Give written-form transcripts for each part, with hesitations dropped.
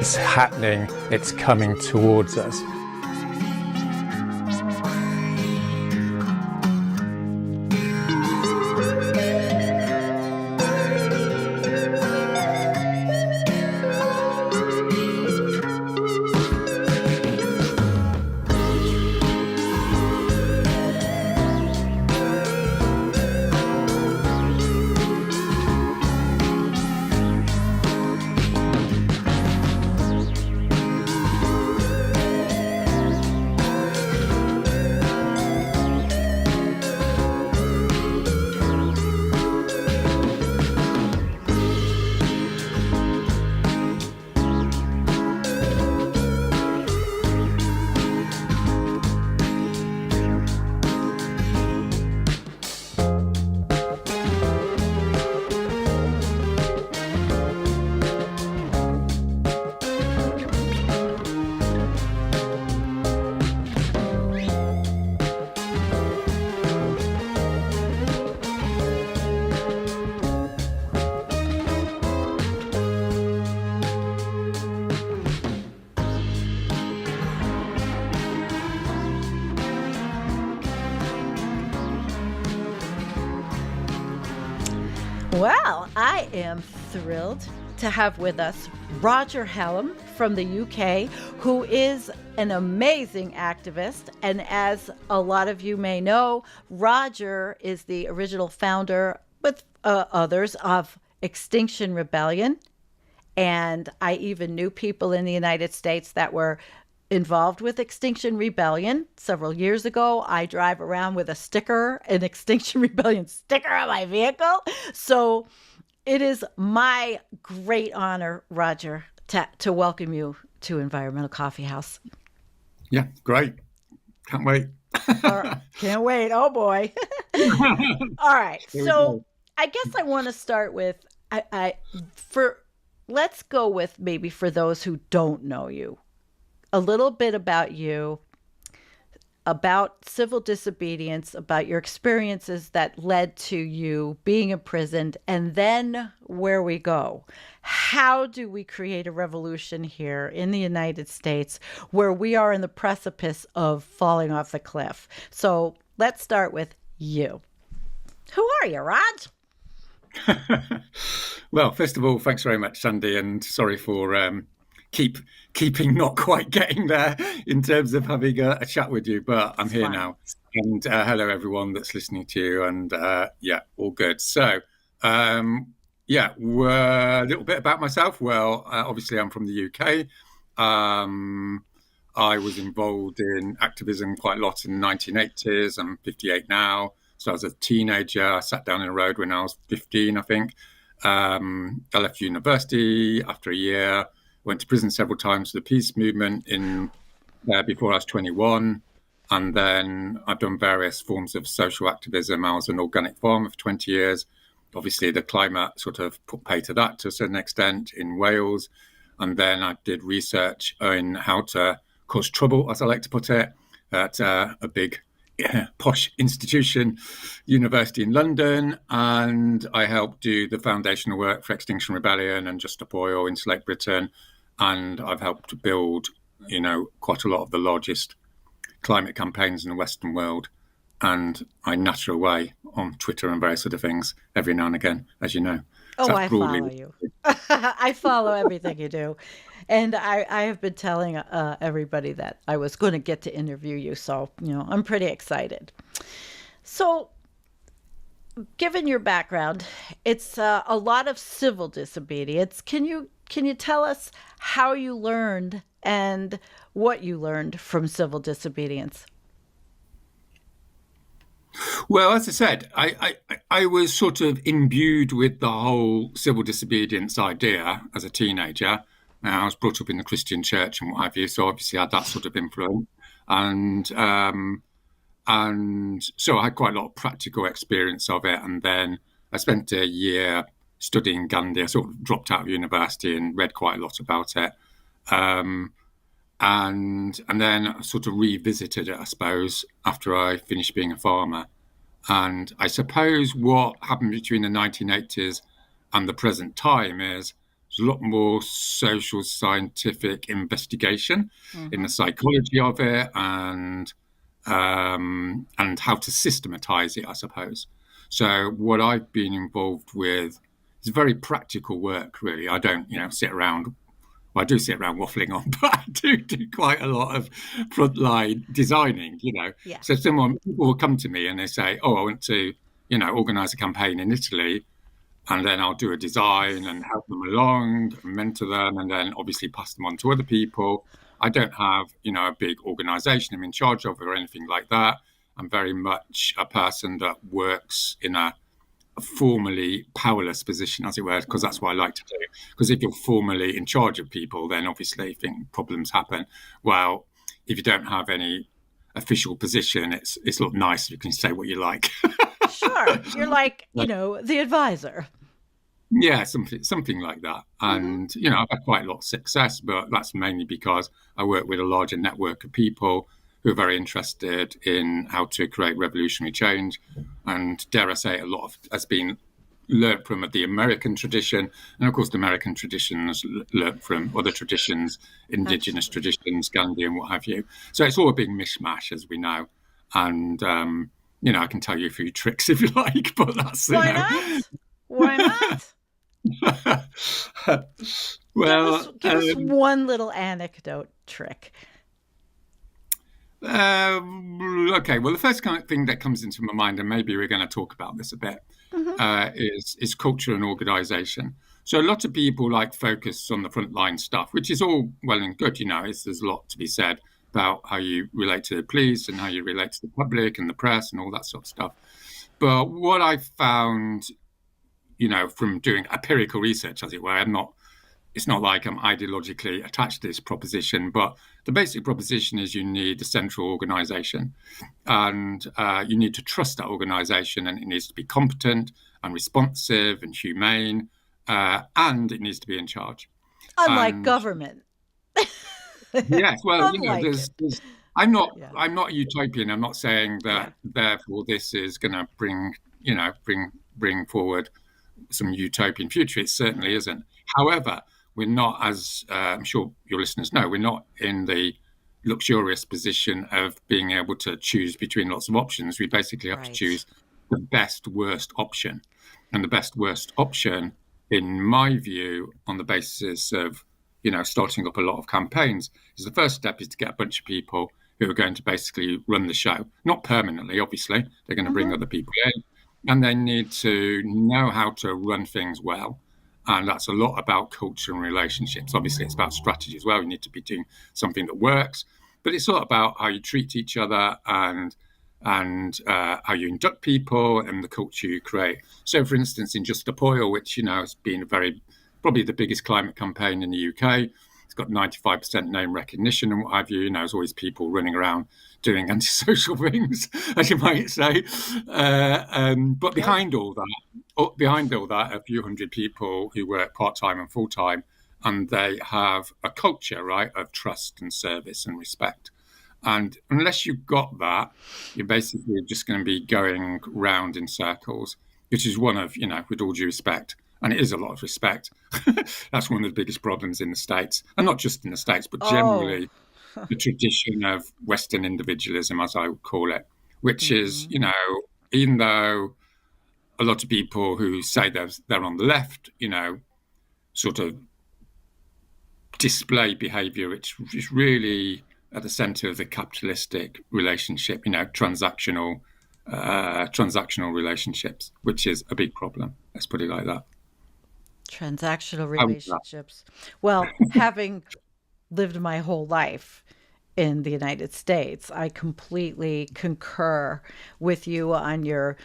It's happening, it's coming towards us. Well, I am thrilled to have with us Roger Hallam from the UK, who is an amazing activist. And as a lot of you may know, Roger is the original founder, with others, of Extinction Rebellion. And I even knew people in the United States that were involved with Extinction Rebellion. Several years ago, I drive around with a sticker, an Extinction Rebellion sticker on my vehicle. So it is my great honor, Roger, to welcome you to Environmental Coffeehouse. Yeah, great. Can't wait. Can't wait. Oh, boy. All right. So I guess I want to start with, let's go with maybe for those who don't know you, a little bit about you, about civil disobedience, about your experiences that led to you being imprisoned, and then where we go. How do we create a revolution here in the United States where we are in the precipice of falling off the cliff? So let's start with you. Who are you, Raj? Well, first of all, thanks very much, Sandy, and sorry for keeping not quite getting there in terms of having a chat with you, but I'm here now. And hello, everyone that's listening to you, and yeah, all good. So, yeah, a little bit about myself. Well, obviously, I'm from the UK. I was involved in activism quite a lot in the 1980s. I'm 58 now. So I was a teenager. I sat down in a road when I was 15, I think. I left university after a year, went to prison several times for the peace movement in there before I was 21. And then I've done various forms of social activism. I was an organic farmer for 20 years. Obviously, the climate sort of put pay to that to a certain extent in Wales. And then I did research on how to cause trouble, as I like to put it, at a big posh institution, university in London, and I helped do the foundational work for Extinction Rebellion and Just Stop Oil in Slate Britain, and I've helped to build, quite a lot of the largest climate campaigns in the Western world, and I natter away on Twitter and various other things every now and again, as you know. Oh, I follow you. I follow everything you do. And I have been telling everybody that I was going to get to interview you. So, I'm pretty excited. So, given your background, it's a lot of civil disobedience. Can you tell us how you learned and what you learned from civil disobedience? Well, as I said, I was sort of imbued with the whole civil disobedience idea as a teenager. I was brought up in the Christian church and what have you, so obviously I had that sort of influence. And so I had quite a lot of practical experience of it. And then I spent a year studying Gandhi. I sort of dropped out of university and read quite a lot about it. And then I sort of revisited it, I suppose, after I finished being a farmer. And I suppose what happened between the 1980s and the present time is There's a lot more social scientific investigation in the Mm-hmm. psychology of it and how to systematize it, I suppose. So what I've been involved with is very practical work, really. I don't, sit around. Well, I do sit around waffling on, but I do quite a lot of frontline designing. Yeah. So people will come to me and they say, "Oh, I want to, organize a campaign in Italy." And then I'll do a design and help them along, mentor them, and then obviously pass them on to other people. I don't have, a big organization I'm in charge of or anything like that. I'm very much a person that works in a formally powerless position, as it were, because that's what I like to do. Because if you're formally in charge of people, then obviously problems happen. Well, if you don't have any official position, it's a lot nicer. You can say what you like. Sure. You're like, the advisor. Yeah, something like that. Mm-hmm. And, I've had quite a lot of success, but that's mainly because I work with a larger network of people who are very interested in how to create revolutionary change. And dare I say, a lot of has been learnt from the American tradition. And of course, the American tradition has learnt from other traditions, indigenous Absolutely. traditions, Gandhi and what have you. So it's all a big mishmash, as we know. And, I can tell you a few tricks if you like, but that's, Why not? Why not? Give us well, give us one little anecdote trick. okay. Well, the first kind of thing that comes into my mind, and maybe we're going to talk about this a bit, Mm-hmm. is culture and organisation. So a lot of people like focus on the frontline stuff, which is all well and good. There's a lot to be said about how you relate to the police and how you relate to the public and the press and all that sort of stuff. But what I found, from doing empirical research, as it were, it's not like I'm ideologically attached to this proposition, but the basic proposition is you need a central organization and you need to trust that organization, and it needs to be competent and responsive and humane, and it needs to be in charge. Unlike And government. yes, well, Unlike it. I'm not, Yeah. I'm not a utopian. I'm not saying Yeah. that therefore this is going to bring forward some utopian future. It certainly Yeah. isn't. However, we're not, as I'm sure your listeners know, we're not in the luxurious position of being able to choose between lots of options. We basically have to Right. choose the best worst option. And the best worst option, in my view, on the basis of, starting up a lot of campaigns, is the first step is to get a bunch of people who are going to basically run the show. Not permanently, obviously. They're going to bring Mm-hmm. other people in. And they need to know how to run things well. And that's a lot about culture and relationships. Obviously, it's about strategy as well. You need to be doing something that works, but it's all about how you treat each other and how you induct people and the culture you create. So, for instance, in Just Stop Oil, which has been probably the biggest climate campaign in the UK. It's got 95% name recognition and what have you. There's always people running around doing antisocial things, as you might say. But Good. behind all that, a few hundred people who work part-time and full-time, and they have a culture, right, of trust and service and respect. And unless you've got that, you're basically just going to be going round in circles, which is one of, with all due respect, and it is a lot of respect. That's one of the biggest problems in the States, and not just in the States, but Oh. generally the tradition of Western individualism, as I would call it, which is, Mm-hmm. even though a lot of people who say they're on the left, sort of display behavior which is really at the center of the capitalistic relationship, transactional relationships, which is a big problem. Let's put it like that. Transactional How was that? relationships. Well, having lived my whole life in the United States, I completely concur with you on your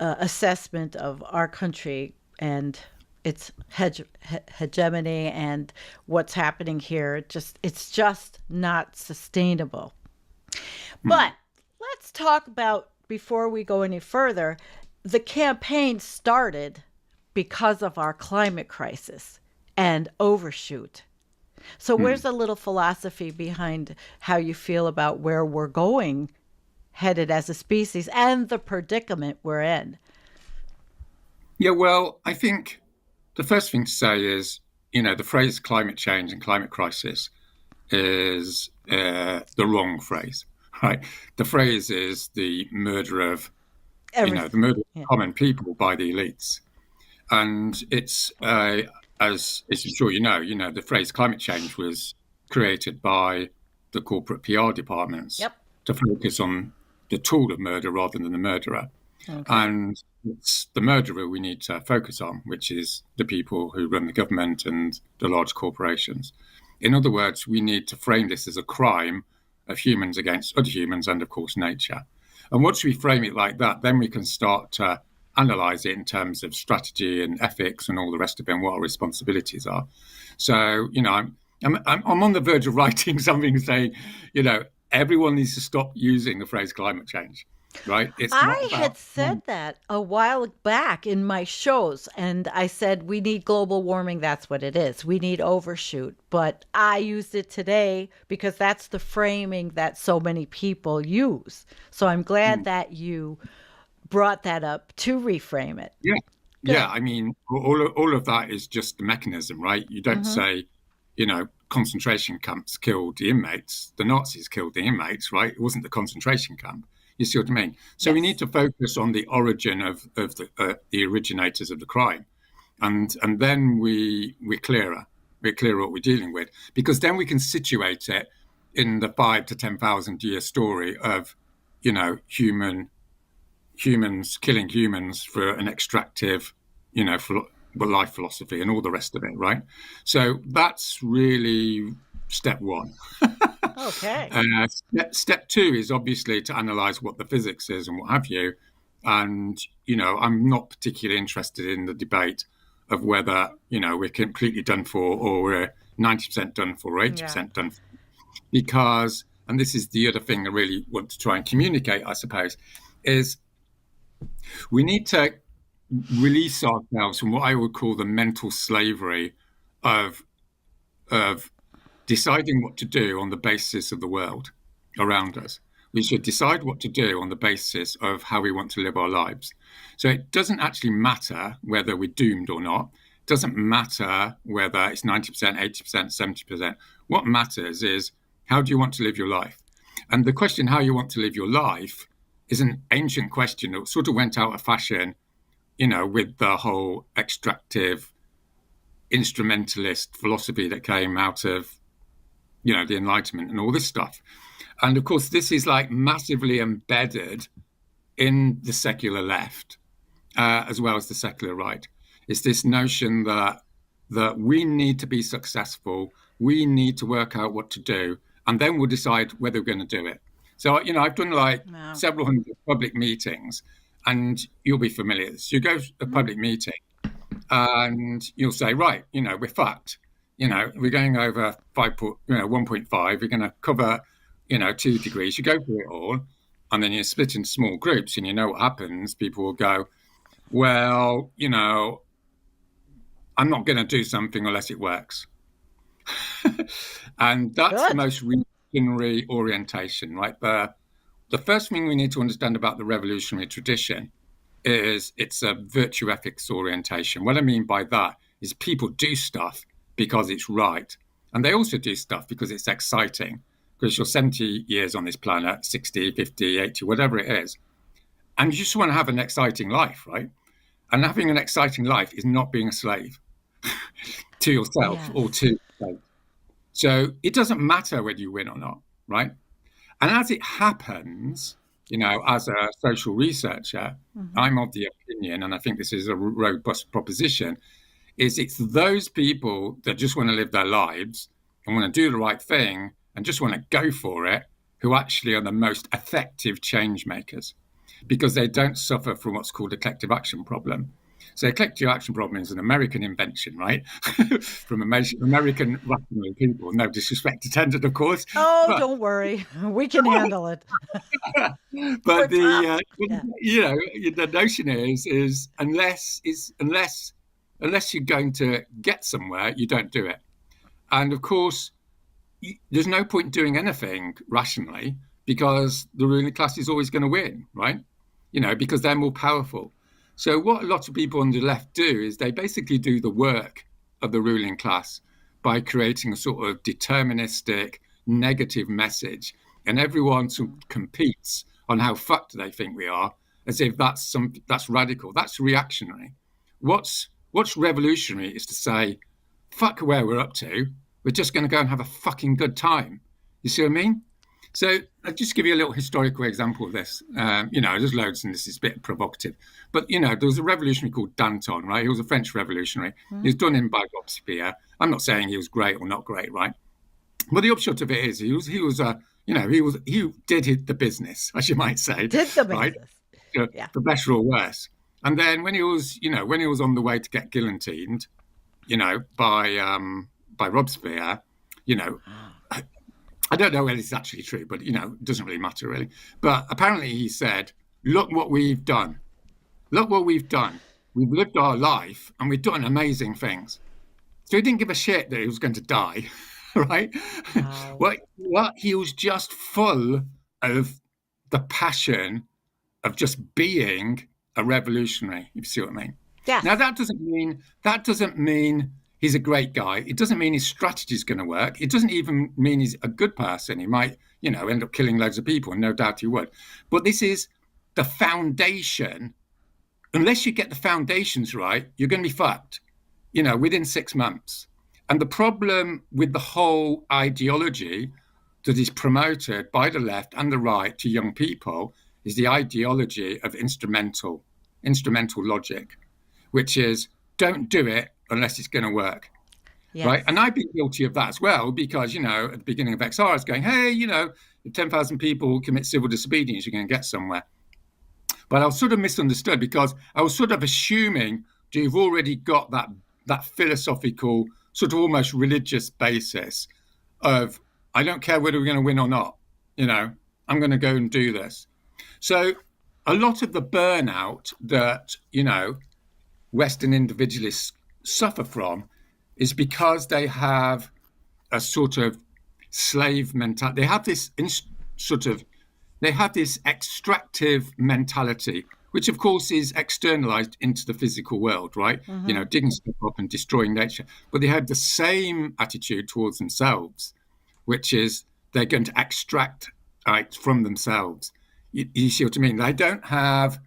assessment of our country and its hegemony and what's happening here. It's just not sustainable. Hmm. But let's talk about, before we go any further, the campaign started because of our climate crisis and overshoot. So, Hmm. where's a little philosophy behind how you feel about where we're going, headed as a species, and the predicament we're in? Yeah, well, I think the first thing to say is, the phrase climate change and climate crisis is the wrong phrase, right? The phrase is the murder of, Everything. the murder Yeah. of common people by the elites. And it's, as I'm sure the phrase climate change was created by the corporate PR departments Yep. to focus on the tool of murder rather than the murderer. Okay. And it's the murderer we need to focus on, which is the people who run the government and the large corporations. In other words, we need to frame this as a crime of humans against other humans and, of course, nature. And once we frame it like that, then we can start to analyze it in terms of strategy and ethics and all the rest of it and what our responsibilities are. So, I'm on the verge of writing something saying, everyone needs to stop using the phrase climate change. Right? I had said that a while back in my shows, and I said we need global warming. That's what it is. We need overshoot. But I used it today because that's the framing that so many people use. So I'm glad that you brought that up to reframe it. Yeah. Yeah. I mean, all of that is just the mechanism, right? You don't say, concentration camps killed the inmates. The Nazis killed the inmates, right? It wasn't the concentration camp. You see what I mean? So we need to focus on the origin of the originators of the crime, and then we're clearer. We're clearer what we're dealing with, because then we can situate it in the 5,000 to 10,000 year story of, humans killing humans for an extractive, life philosophy and all the rest of it, right? So that's really step one. Okay. Step two is obviously to analyze what the physics is and what have you. And, I'm not particularly interested in the debate of whether, we're completely done for or we're 90% done for or 80% done for. Because, and this is the other thing I really want to try and communicate, I suppose, is we need to release ourselves from what I would call the mental slavery of deciding what to do on the basis of the world around us. We should decide what to do on the basis of how we want to live our lives. So it doesn't actually matter whether we're doomed or not. It doesn't matter whether it's 90%, 80%, 70%. What matters is, how do you want to live your life? And the question, how you want to live your life, is an ancient question that sort of went out of fashion, with the whole extractive, instrumentalist philosophy that came out of the Enlightenment and all this stuff. And of course, this is like massively embedded in the secular left, as well as the secular right. It's this notion that we need to be successful, we need to work out what to do, and then we'll decide whether we're going to do it. So, I've done several hundred public meetings, and you'll be familiar. So you go to a public meeting and you'll say, right, we're fucked. We're going over 1.5. We're going to cover, 2 degrees. You go through it all, and then you split into small groups, and what happens. People will go, well, I'm not going to do something unless it works. And that's the most revolutionary orientation, right? The first thing we need to understand about the revolutionary tradition is it's a virtue ethics orientation. What I mean by that is people do stuff because it's right. And they also do stuff because it's exciting, because you're 70 years on this planet, 60, 50, 80, whatever it is. And you just want to have an exciting life, right? And having an exciting life is not being a slave to yourself or to state. So it doesn't matter whether you win or not, right? And as it happens, as a social researcher, I'm of the opinion, and I think this is a robust proposition, is it's those people that just want to live their lives and want to do the right thing and just want to go for it who actually are the most effective change makers, because they don't suffer from what's called a collective action problem. So a collective action problem is an American invention, right? From American rational people. No disrespect intended, of course. Oh, but don't worry. We can handle it. But the notion is unless you're going to get somewhere, you don't do it. And of course, there's no point doing anything rationally, because the ruling class is always going to win, right? Because they're more powerful. So what a lot of people on the left do is they basically do the work of the ruling class by creating a sort of deterministic, negative message, and everyone sort of competes on how fucked they think we are, as if that's radical. That's reactionary. What's revolutionary is to say, fuck where we're up to. We're just going to go and have a fucking good time. You see what I mean? So I'll just give you a little historical example of this. There's loads, and this is a bit provocative. But, there was a revolutionary called Danton, right? He was a French revolutionary. He was done in by Robespierre. I'm not saying he was great or not great, right? But the upshot of it is he did the business, as you might say. Did the right? business. Yeah. For better or worse. And then when he was on the way to get guillotined, by Robespierre, I don't know whether it's actually true, but, it doesn't really matter, really. But apparently he said, look what we've done. Look what we've done. We've lived our life and we've done amazing things. So he didn't give a shit that he was going to die, right? Wow. He was just full of the passion of just being a revolutionary, if you see what I mean. Yeah. Now, that doesn't mean he's a great guy. It doesn't mean his strategy is going to work. It doesn't even mean he's a good person. He might, end up killing loads of people, and no doubt he would. But this is the foundation. Unless you get the foundations right, you're going to be fucked, within 6 months. And the problem with the whole ideology that is promoted by the left and the right to young people is the ideology of instrumental logic, which is don't do it unless it's going to work. Yes. Right. And I've been guilty of that as well, because, at the beginning of XR, I was going, hey, if 10,000 people commit civil disobedience, you're going to get somewhere. But I was sort of misunderstood because I was sort of assuming that you've already got that philosophical, sort of almost religious basis of, I don't care whether we're going to win or not, I'm going to go and do this. So a lot of the burnout that, Western individualists suffer from is because they have a sort of slave mentality. They have this extractive mentality, which of course is externalized into the physical world, right? Digging stuff up and destroying nature. But they have the same attitude towards themselves, which is they're going to extract from themselves. You see what I mean? They don't have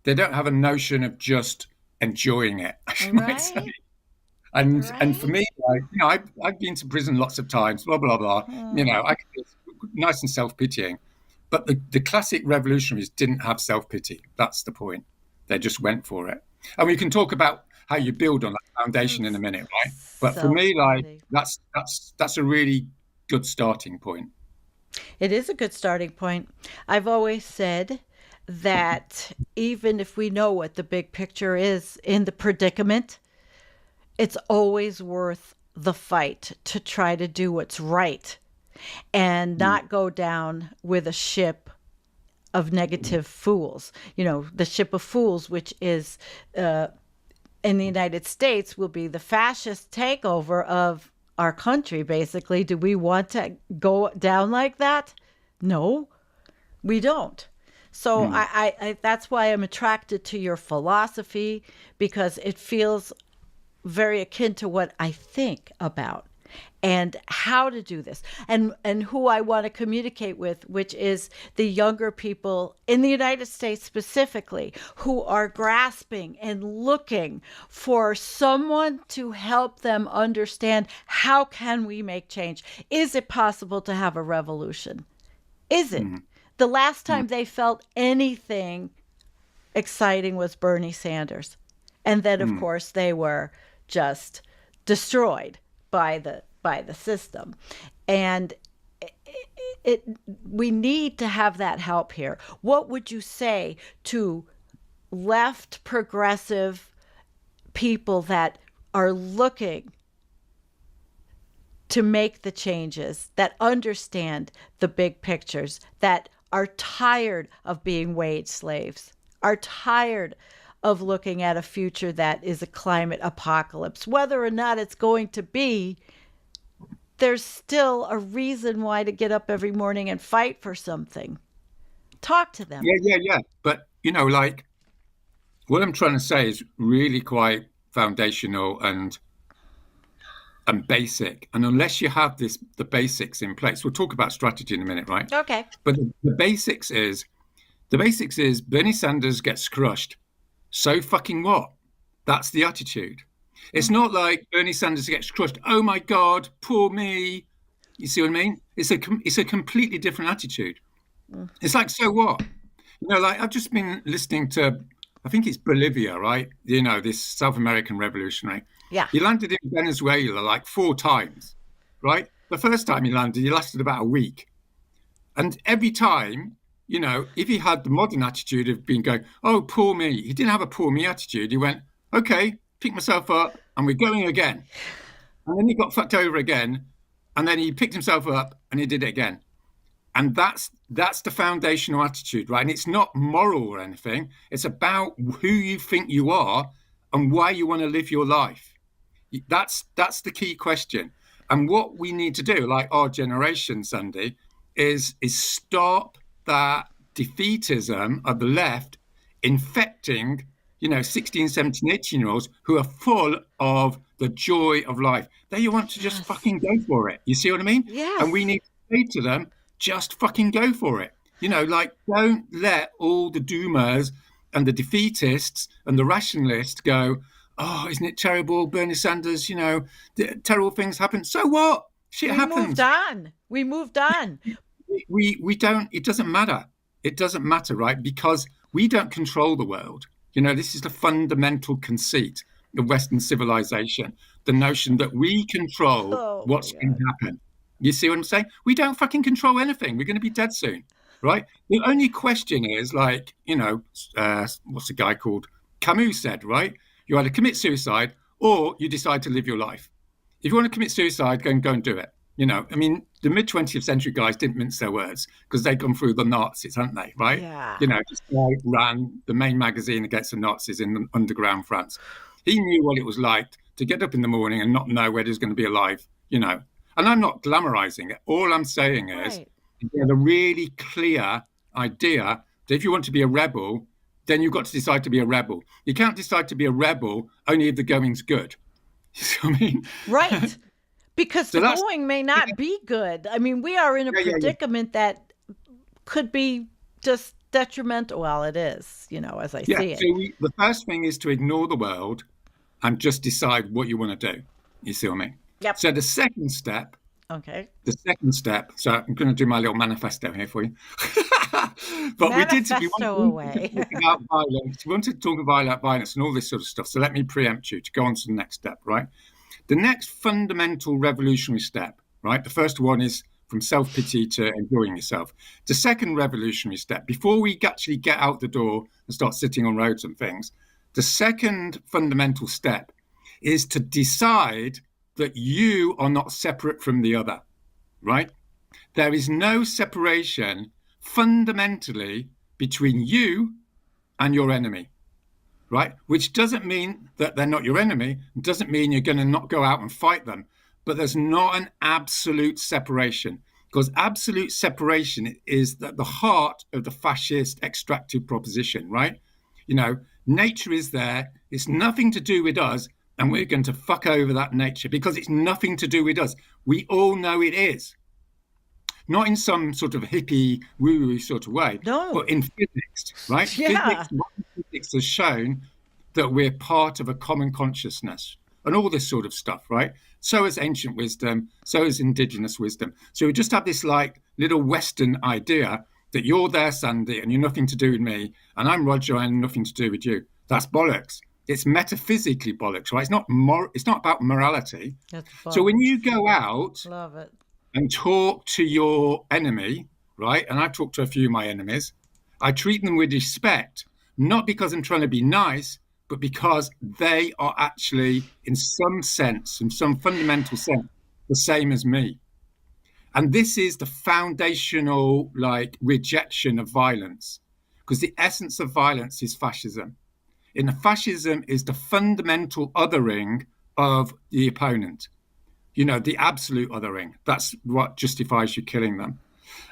a notion of just enjoying it, I might say. And for me, I've been to prison lots of times, blah, blah, blah. I can be nice and self-pitying. But the classic revolutionaries didn't have self-pity. That's the point. They just went for it. And we can talk about how you build on that foundation in a minute, right? But for me, that's a really good starting point. It is a good starting point. I've always said that even if we know what the big picture is in the predicament, it's always worth the fight to try to do what's right and not go down with a ship of negative fools. The ship of fools, which is in the United States, will be the fascist takeover of our country, basically. Do we want to go down like that? No, we don't. So I that's why I'm attracted to your philosophy, because it feels very akin to what I think about and how to do this, and who I want to communicate with, which is the younger people in the United States specifically, who are grasping and looking for someone to help them understand, how can we make change? Is it possible to have a revolution? Is it? The last time they felt anything exciting was Bernie Sanders. And then, of course, they were just destroyed by the system. And we need to have that help here. What would you say to left progressive people that are looking to make the changes, that understand the big pictures, that are tired of being wage slaves, are tired of looking at a future that is a climate apocalypse? Whether or not it's going to be, there's still a reason why to get up every morning and fight for something. Talk to them. Yeah. But, what I'm trying to say is really quite foundational and and basic. And unless you have the basics in place, we'll talk about strategy in a minute, right? Okay. But the basics is Bernie Sanders gets crushed. So fucking what? That's the attitude. It's not like Bernie Sanders gets crushed. Oh my God, poor me. You see what I mean? It's a completely different attitude. It's like, so what? Like I've just been listening to, I think it's Bolivia, right? This South American revolutionary. Yeah. He landed in Venezuela like 4 times, right? The first time he landed, he lasted about a week. And every time, if he had the modern attitude of being going, oh, poor me, he didn't have a poor me attitude. He went, okay, pick myself up and we're going again. And then he got fucked over again. And then he picked himself up and he did it again. And that's the foundational attitude, right? And it's not moral or anything. It's about who you think you are and why you want to live your life. That's the key question. And what we need to do, like our generation, Sandy, is stop that defeatism of the left infecting 16, 17, 18-year-olds who are full of the joy of life. They want to just fucking go for it. You see what I mean? Yes. And we need to say to them, just fucking go for it. Don't let all the doomers and the defeatists and the rationalists go, oh, isn't it terrible, Bernie Sanders, terrible things happen. So what? Shit happens. We moved on. We don't, it doesn't matter. It doesn't matter, right? Because we don't control the world. This is the fundamental conceit of Western civilization, the notion that we control what's going to happen. You see what I'm saying? We don't fucking control anything. We're going to be dead soon, right? The only question is what's a guy called Camus said, right? You either commit suicide or you decide to live your life. If you want to commit suicide, go and do it. The mid-20th century guys didn't mince their words because they'd gone through the Nazis, hadn't they, right? Yeah. This guy ran the main magazine against the Nazis in underground France. He knew what it was like to get up in the morning and not know whether he was going to be alive, And I'm not glamorizing it. All I'm saying is there's a really clear idea that if you want to be a rebel, then you've got to decide to be a rebel. You can't decide to be a rebel only if the going's good. You see what I mean? Right. Because the going may not be good. I mean, we are in a predicament that could be just detrimental. Well, it is, as I see it. So the first thing is to ignore the world and just decide what you want to do. You see what I mean? Yep. So the second step. Okay. So I'm going to do my little manifesto here for you. But manifesto we wanted to talk about violence. We wanted to talk about violence and all this sort of stuff. So let me preempt you to go on to the next step, right? The next fundamental revolutionary step, right? The first one is from self-pity to enjoying yourself. The second revolutionary step, before we actually get out the door and start sitting on roads and things, the second fundamental step is to decide that you are not separate from the other, right? There is no separation fundamentally between you and your enemy, right? Which doesn't mean that they're not your enemy. It doesn't mean you're going to not go out and fight them. But there's not an absolute separation, because absolute separation is at the heart of the fascist extractive proposition, right? Nature is there. It's nothing to do with us. And we're going to fuck over that nature because it's nothing to do with us. We all know it is. Not in some sort of hippie, woo-woo sort of way, but in physics, right? Yeah. Physics has shown that we're part of a common consciousness and all this sort of stuff, right? So is ancient wisdom, so is indigenous wisdom. So we just have this little Western idea that you're there, Sandy, and you're nothing to do with me, and I'm Roger, and nothing to do with you. That's bollocks. It's metaphysically bollocks, right? It's not about morality. So when you go out Love it. and talk to your enemy, right? And I talk to a few of my enemies. I treat them with respect, not because I'm trying to be nice, but because they are actually, in some sense, in some fundamental sense, the same as me. And this is the foundational, rejection of violence, because the essence of violence is fascism. In the fascism is the fundamental othering of the opponent. The absolute othering. That's what justifies you killing them.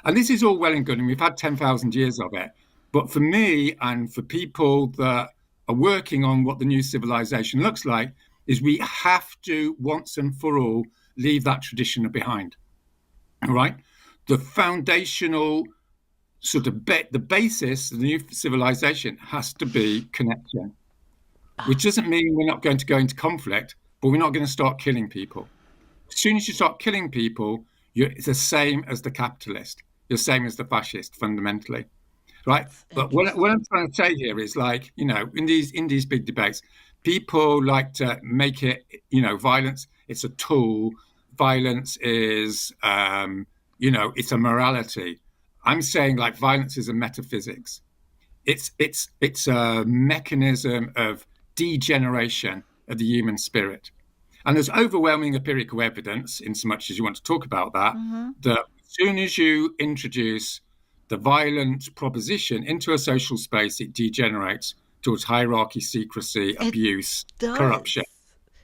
And this is all well and good, and we've had 10,000 years of it. But for me and for people that are working on what the new civilization looks like, is we have to once and for all leave that tradition behind. All right, the foundational sort of the basis of the new civilization has to be connection, which doesn't mean we're not going to go into conflict, but we're not going to start killing people. As soon as you start killing people, it's the same as the capitalist. You're the same as the fascist, fundamentally, right? But what I'm trying to say here is, like, in these big debates, people like to make it, violence. It's a tool. Violence is, it's a morality. I'm saying, like, violence is a metaphysics. It's a mechanism of degeneration of the human spirit. And there's overwhelming empirical evidence, in so much as you want to talk about that, that as soon as you introduce the violent proposition into a social space, it degenerates towards hierarchy, secrecy, abuse, corruption.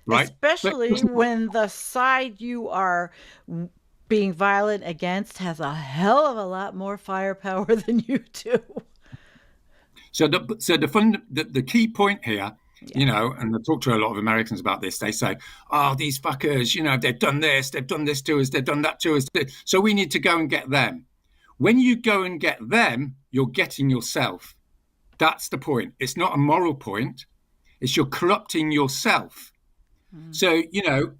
Right? Especially when the side you are being violent against has a hell of a lot more firepower than you do. So the key point here, and I talk to a lot of Americans about this, they say, oh, these fuckers, they've done this to us, they've done that to us, so we need to go and get them. When you go and get them, you're getting yourself. That's the point. It's not a moral point. It's you're corrupting yourself. So,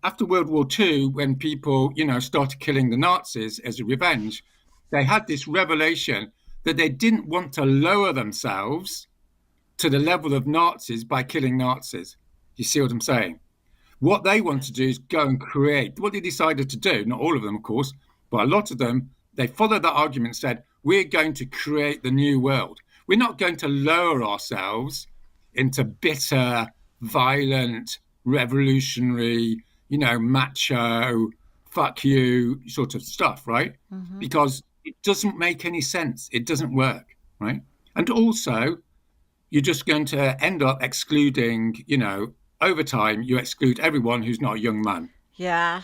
after World War II, when people, started killing the Nazis as a revenge, they had this revelation that they didn't want to lower themselves to the level of Nazis by killing Nazis. You see what I'm saying? What they want to do is go and create what they decided to do. Not all of them, of course, but a lot of them, they followed that argument and said, we're going to create the new world. We're not going to lower ourselves into bitter, violent, revolutionary, macho, fuck you sort of stuff, right? Because it doesn't make any sense. It doesn't work, right? And also, you're just going to end up excluding, over time, you exclude everyone who's not a young man. Yeah.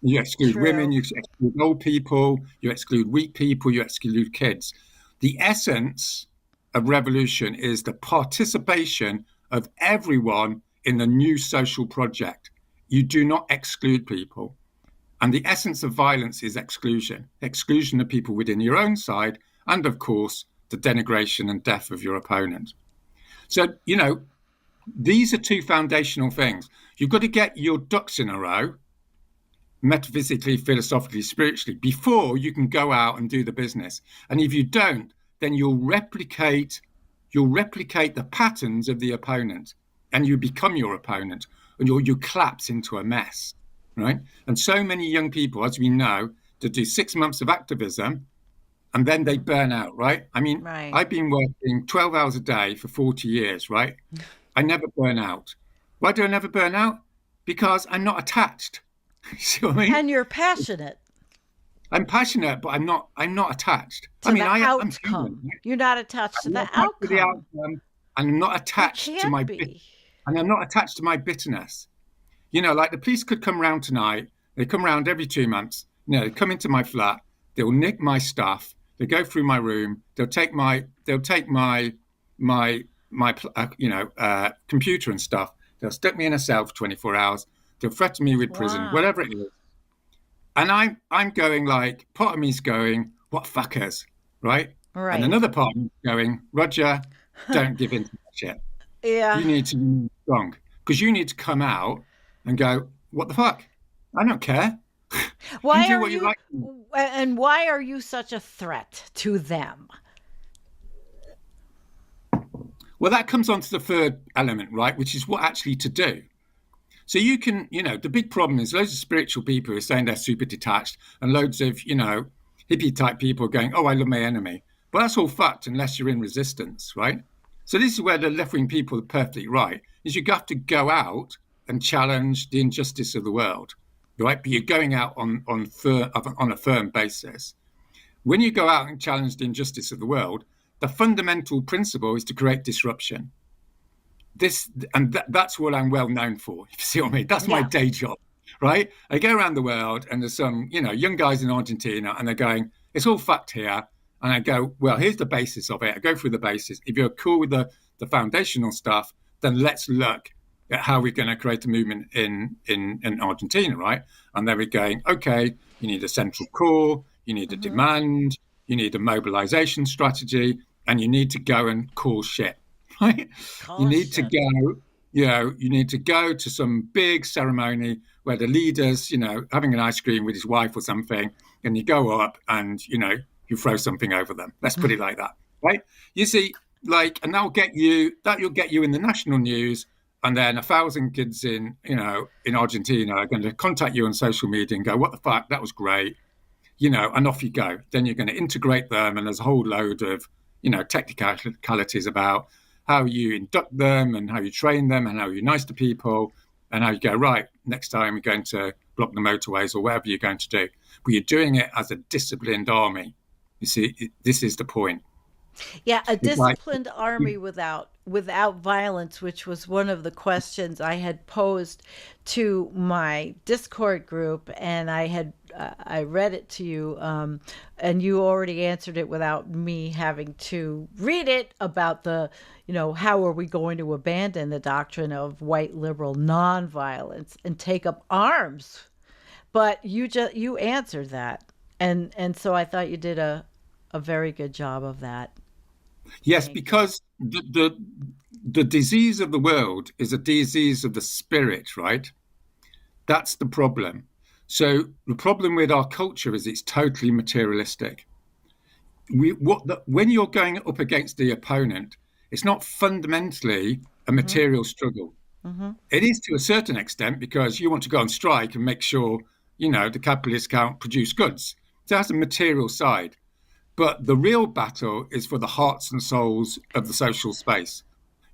You exclude women, you exclude old people, you exclude weak people, you exclude kids. The essence of revolution is the participation of everyone in the new social project. You do not exclude people. And the essence of violence is exclusion of people within your own side, and of course, the denigration and death of your opponent. So, these are two foundational things. You've got to get your ducks in a row, metaphysically, philosophically, spiritually, before you can go out and do the business. And if you don't, then you'll replicate the patterns of the opponent, and you become your opponent, and you collapse into a mess, right? And so many young people, as we know, to do 6 months of activism, and then they burn out, right? I mean, Right. I've been working 12 hours a day for 40 years, right? I never burn out. Why do I never burn out? Because I'm not attached. You see what I mean? And you're passionate. I'm passionate, but I'm not attached. To the I'm outcome. human, right? You're not attached to I'm the not attached to the outcome. outcome, and I'm not attached You to can't my be. and I'm not attached to my bitterness. Like the police could come round tonight. They come round every 2 months. They come into my flat. They'll nick my stuff. They go through my room. They'll take my computer and stuff. They'll stick me in a cell for 24 hours. They'll threaten me with prison, Wow. whatever it is. And I'm going, like, part of me's going, what fuckers, right? Right. And another part of me's going, Roger, don't give in to that shit. Yeah. You need to be strong, because you need to come out and go, what the fuck? I don't care. Why do are what you you like. and why are you such a threat to them? Well, that comes on to the third element, right? Which is what actually to do. So you can, the big problem is loads of spiritual people who are saying they're super detached, and loads of, hippie type people going, oh, I love my enemy. But that's all fucked unless you're in resistance, right? So this is where the left-wing people are perfectly right, is you have to go out and challenge the injustice of the world, right? But you're going out on a firm basis. When you go out and challenge the injustice of the world, the fundamental principle is to create disruption. That's what I'm well known for. You see what I mean? That's my day job, right? I go around the world, and there's some, young guys in Argentina, and they're going, it's all fucked here. And I go, well, here's the basis of it. I go through the basis. If you're cool with the foundational stuff, then let's look at how we're going to create a movement in Argentina, right? And they were going, okay, you need a central core, you need a Mm-hmm. demand, you need a mobilization strategy, and you need to go and call shit, right? You need to Caution. go, you need to go to some big ceremony where the leader's, having an ice cream with his wife or something, and you go up and, you throw something over them. Let's put it like that, right? You see, and that'll get you in the national news, and then 1,000 kids in Argentina are going to contact you on social media and go, "What the fuck? That was great," and off you go. Then you're going to integrate them, and there's a whole load of technicalities about how you induct them and how you train them and how you're nice to people and how you go, right, next time you're going to block the motorways or whatever you're going to do. But you're doing it as a disciplined army. You see, this is the point. Yeah, a It's like, disciplined army without violence, which was one of the questions I had posed to my Discord group, and I read it to you, and you already answered it without me having to read it about how are we going to abandon the doctrine of white liberal nonviolence and take up arms? But you answered that, and so I thought you did a very good job of that. yes, Thank you. because the disease of the world is a disease of the spirit, right? That's the problem. So the problem with our culture is it's totally materialistic. When you're going up against the opponent, it's not fundamentally a Mm-hmm. material struggle. Mm-hmm. It is to a certain extent because you want to go on strike and make sure the capitalists can't produce goods. So that's a material side. But the real battle is for the hearts and souls of the social space.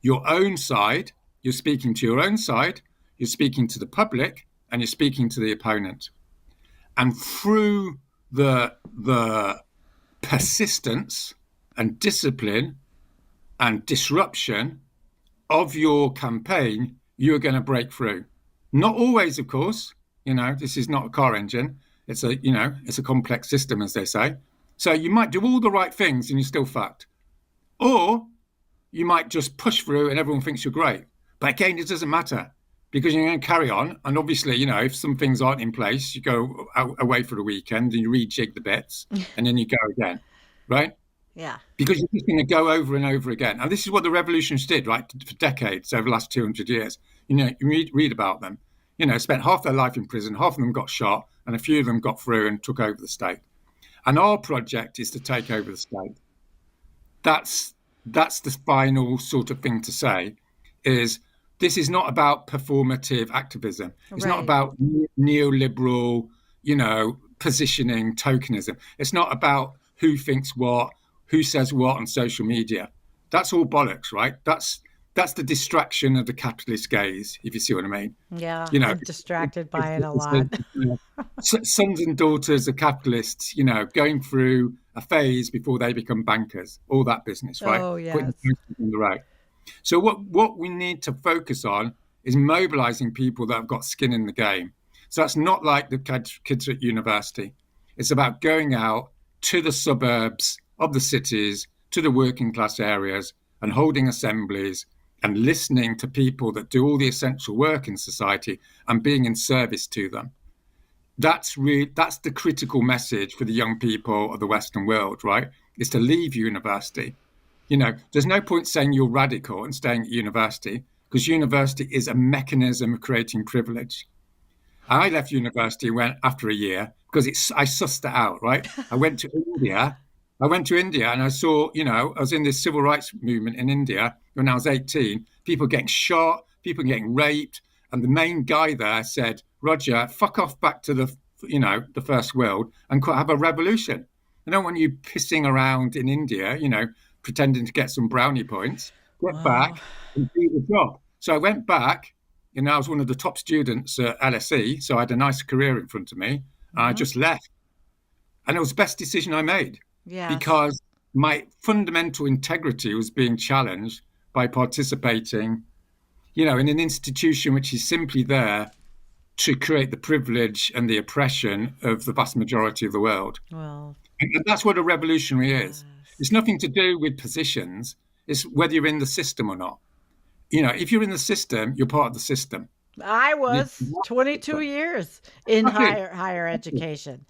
Your own side, you're speaking to your own side, you're speaking to the public, and you're speaking to the opponent. And through the persistence and discipline and disruption of your campaign, you're going to break through. Not always, of course. This is not a car engine. It's a complex system, as they say. So you might do all the right things and you're still fucked. Or you might just push through and everyone thinks you're great. But again, it doesn't matter because you're going to carry on. And obviously, if some things aren't in place, you go away for the weekend and you rejig the bits and then you go again, right? Yeah. Because you're just going to go over and over again. And this is what the revolutions did, right, for decades, over the last 200 years. You read about them. Spent half their life in prison, half of them got shot, and a few of them got through and took over the state. And our project is to take over the state. That's the final sort of thing to say is this is not about performative activism. It's not Right. about neoliberal, positioning tokenism. It's not about who thinks what, who says what on social media. That's all bollocks, right? That's the distraction of the capitalist gaze, if you see what I mean. Yeah, You know, I'm distracted by it a it's lot. sons and daughters of capitalists, going through a phase before they become bankers, all that business, right? Oh, Putting yes. on the right. So what we need to focus on is mobilizing people that have got skin in the game. So that's not like the kids at university. It's about going out to the suburbs of the cities, to the working class areas, and holding assemblies and listening to people that do all the essential work in society and being in service to them. That's the critical message for the young people of the Western world, right? Is to leave university. There's no point saying you're radical and staying at university because university is a mechanism of creating privilege. I left university went after a year because I sussed it out, right? I went to India. I went to India and I saw, I was in this civil rights movement in India when I was 18, people getting shot, people getting raped. And the main guy there said, Roger, fuck off back to the first world and have a revolution. I don't want you pissing around in India, pretending to get some brownie points. Get Wow. back and do the job. So I went back. I was one of the top students at LSE, so I had a nice career in front of me. And I Hmm. just left. And it was the best decision I made Yes. because my fundamental integrity was being challenged by participating, in an institution which is simply there to create the privilege and the oppression of the vast majority of the world. Well, And that's what a revolutionary is. yes. It's nothing to do with positions. It's whether you're in the system or not. if you're in the system, you're part of the system. I You- was 22 years in Okay. higher education.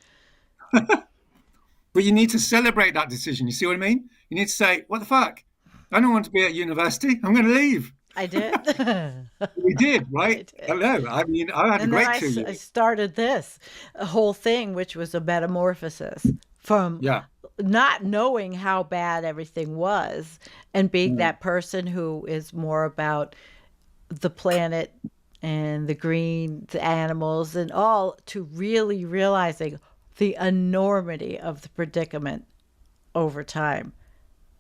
But you need to celebrate that decision. You see what I mean? You need to say, what the fuck? I don't want to be at university. I'm going to leave. I did. We did, I right? did. Hello. I mean, I had a And then great I 2 years. started this whole thing, which was a metamorphosis from Yeah. not knowing how bad everything was and being Mm. that person who is more about the planet and the green, the animals, and all, to really realizing the enormity of the predicament over time.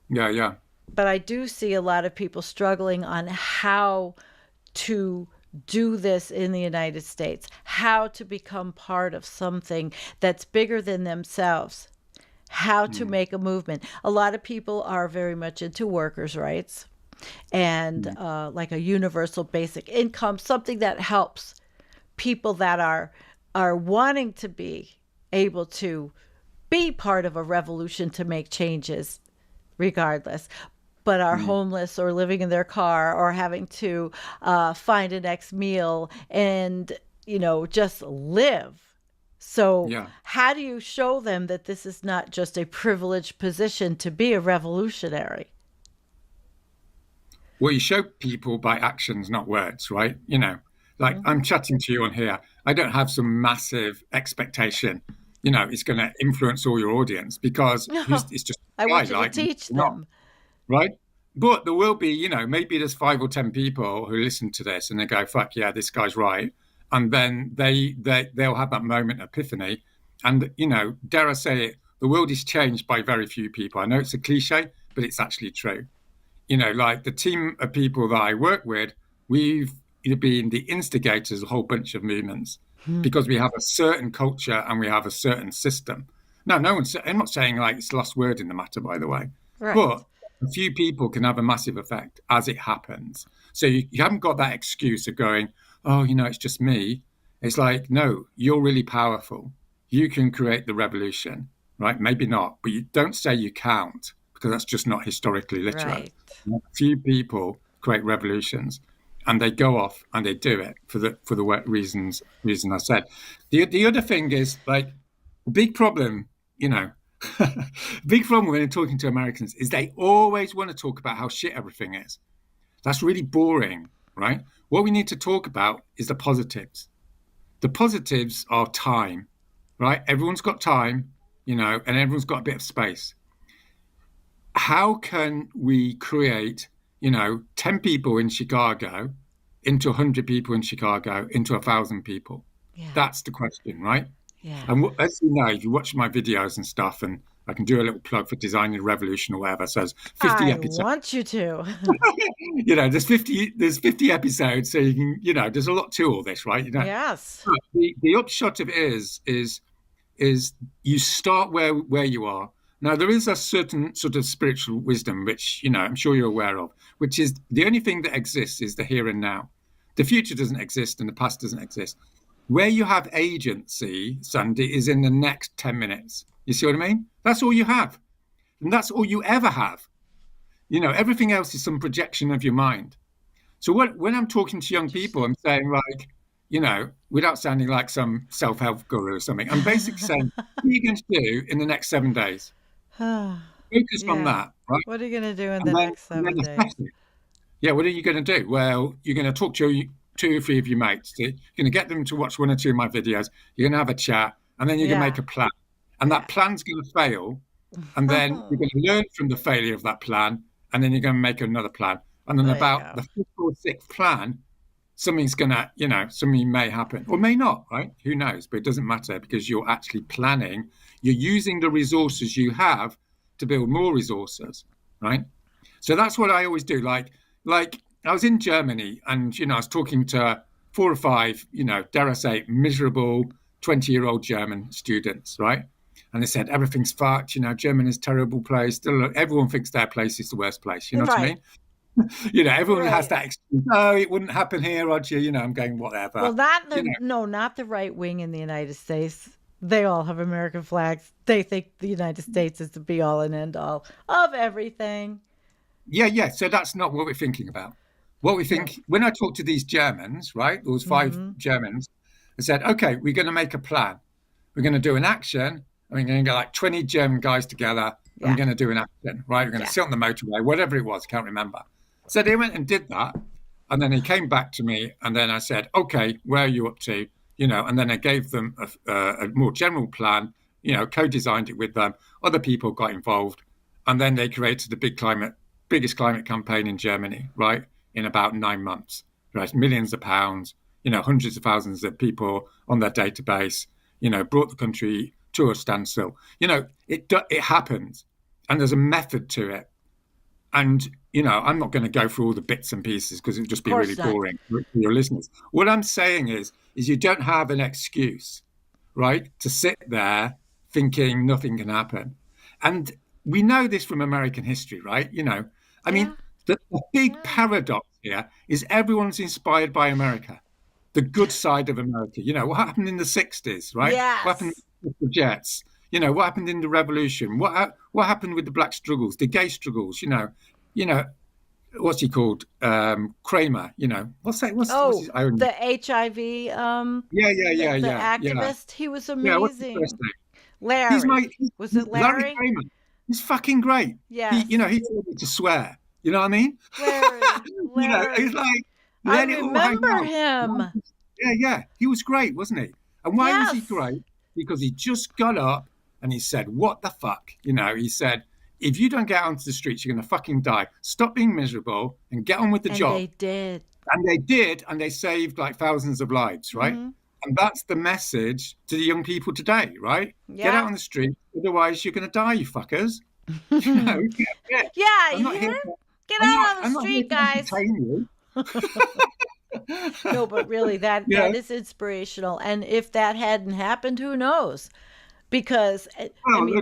Yeah. Yeah. But I do see a lot of people struggling on how to do this in the United States, how to become part of something that's bigger than themselves, how to make a movement. A lot of people are very much into workers' rights and like a universal basic income, something that helps people that are wanting to be able to be part of a revolution to make changes regardless, but are homeless or living in their car or having to find a next meal and, just live. So, Yeah. how do you show them that this is not just a privileged position to be a revolutionary? Well, you show people by actions, not words, right? Like Mm-hmm. I'm chatting to you on here. I don't have some massive expectation, it's going to influence all your audience because No, it's just I a guy want you to like me, teach not, them. right? But there will be, maybe there's 5 or 10 people who listen to this and they go, fuck yeah, this guy's right. And then they'll have that moment of epiphany. And, dare I say it, the world is changed by very few people. I know it's a cliche, but it's actually true. Like the team of people that I work with, we've been the instigators of a whole bunch of movements because we have a certain culture and we have a certain system. Now, I'm not saying like it's the last word in the matter, by the way, Right. but a few people can have a massive effect as it happens. So you haven't got that excuse of going, oh, it's just me. It's like, no, you're really powerful. You can create the revolution, right? Maybe not, but you don't say you can't because that's just not historically literate. Right. A few people create revolutions, and they go off and they do it for the reason I said. The other thing is like big problem, big problem when you're talking to Americans is they always want to talk about how shit everything is. That's really boring, right? What we need to talk about is the positives. The positives are time, right? Everyone's got time, and everyone's got a bit of space. How can we create, 10 people in Chicago into 100 people in Chicago into 1,000 people? Yeah. That's the question, right? Yeah. And as you know, if you watch my videos and stuff, and I can do a little plug for Designing a Revolution or whatever, so there's 50 I episodes. want you to. There's 50 episodes, so you can, there's a lot to all this, right? Yes. The upshot of it is you start where you are. Now, there is a certain sort of spiritual wisdom, which, I'm sure you're aware of, which is the only thing that exists is the here and now. The future doesn't exist and the past doesn't exist. Where you have agency, Sandy, is in the next 10 minutes. You see what I mean? That's all you have. And that's all you ever have. Everything else is some projection of your mind. So when I'm talking to young people, I'm saying like, without sounding like some self-help guru or something, I'm basically saying, what are you going to do in the next 7 days? Focus on Yeah. that, right? What are you going to do in And the then, next and 7 then days? assess it. Yeah, what are you going to do? Well, you're going to talk to 2 or 3 of your mates. You're going to get them to watch 1 or 2 of my videos. You're going to have a chat, and then you're going to make a plan. And that plan's going to fail, and then you're going to learn from the failure of that plan, and then you're going to make another plan. And then There you about go. the 5th or 6th plan, something's going to, something may happen or may not, right? Who knows? But it doesn't matter because you're actually planning. You're using the resources you have to build more resources, right? So that's what I always do. Like I was in Germany and, I was talking to 4 or 5, dare I say, miserable 20-year-old German students, right? And they said, everything's fucked, Germany is a terrible place. Everyone thinks their place is the worst place. You know what I mean? Everyone has that excuse. Oh, it wouldn't happen here, Roger. I'm going, whatever. Well, not the right wing in the United States. They all have American flags. They think the United States is the be all and end all of everything. Yeah. So that's not what we're thinking about. What we Yeah. think when I talked to these Germans, right? There was 5 Germans. I said, okay, we're going to make a plan. We're going to do an action. And we're going to get like 20 German guys together and we're Yeah. going to do an action, right? We're going to Yeah. sit on the motorway, whatever it was, can't remember. So they went and did that. And then he came back to me. And then I said, okay, where are you up to? And then I gave them a more general plan, co-designed it with them. Other people got involved. And then they created the biggest climate campaign in Germany, right? In about 9 months, right? Millions of pounds, hundreds of thousands of people on their database, brought the country to a standstill. It happens, and there's a method to it. And I'm not going to go through all the bits and pieces because it would just Of be really course not. boring for your listeners. What I'm saying is you don't have an excuse, right, to sit there thinking nothing can happen. And we know this from American history, right? I Yeah. mean, the big Yeah. paradox here is everyone's inspired by America, the good side of America. What happened in the 60s, right? What happened Yes. with the Jets? What happened in the Revolution? What happened with the black struggles, the gay struggles? You know, what's he called? Kramer. What's that? What's Oh, his own? the HIV, Yeah, yeah, yeah, the yeah, yeah, activist. He was yeah. What's his first amazing. name? Larry. Was it Larry Larry? Kramer. He's fucking great. He, Yes. he told me to swear. You know what I mean? Larry. He's Larry. like, I let it all hang remember out. him. Yeah, yeah. He was great, wasn't he? And why was he Yes. great? Because he just got up and he said, what the fuck? He said, if you don't get onto the streets, you're going to fucking die. Stop being miserable and get on with the And they job. did. And they did, and they saved like thousands of lives, right? Hmm. And that's the message to the young people today, right? Get out Yeah. on the street, otherwise you're going to die, you fuckers. Yeah. Yeah, I'm you not hear here. it? Get out on the I'm not here street, to guys. entertain No, but really, that you. that is inspirational. And if that hadn't happened, who knows? Because I Well, mean,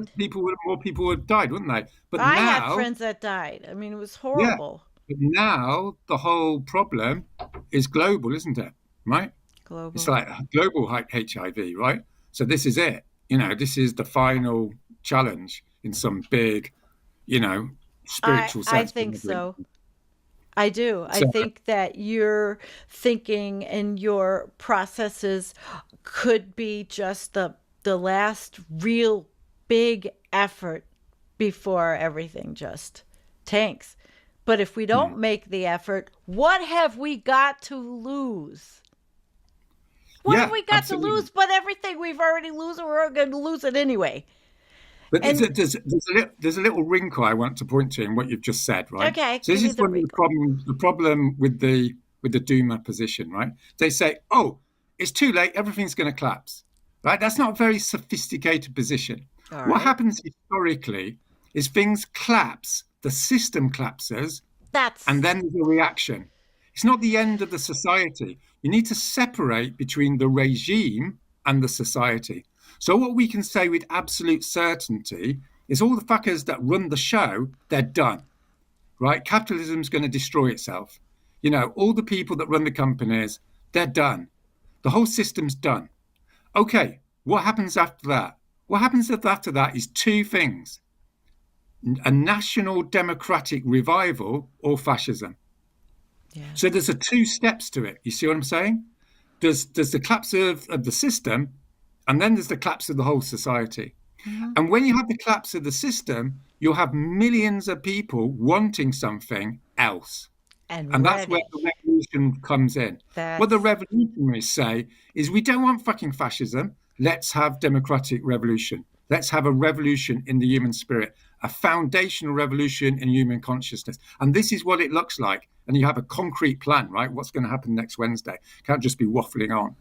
more people would have died, wouldn't they? But I had now, friends that died. I mean, it was yeah, horrible. but now the whole problem is global, isn't it? Right? It's Global. like global HIV, right? So this is it. This is the final challenge in some big, you know, spiritual I sense. think so. I do. I So think that your thinking and your processes could be just the last real big effort before everything just tanks. But if we don't make the effort, what have we got to lose? What have yeah, we got to absolutely. lose but everything we've already lose, or we're going to lose it anyway? But And there's a little wrinkle I want to point to in what you've just said, right? okay, So give this me is the one of the wrinkle. problems. The problem with the doomer position, right? They say, "Oh, it's too late. Everything's going to collapse." Right? That's not a very sophisticated position. All What right. happens historically is things collapse, the system collapses, and That's then there's a reaction. It's not the end of the society. You need to separate between the regime and the society. So what we can say with absolute certainty is all the fuckers that run the show, they're done, right? Capitalism's going to destroy itself. All the people that run the companies, they're done. The whole system's done. Okay, what happens after that? What happens after that is two things: a national democratic revival or fascism. So yes. there's a two steps to it. You see what I'm saying? There's the collapse of the system, and then there's the collapse of the whole society. Hmm. And when you have the collapse of the system, you'll have millions of people wanting something else. And And that's where ready. the revolution comes in. What the That's revolutionaries say is we don't want fucking fascism. Let's have democratic revolution. Let's have a revolution in the human spirit, a foundational revolution in human consciousness. And this is what it looks like. And you have a concrete plan, right? What's going to happen next Wednesday? Can't just be waffling on.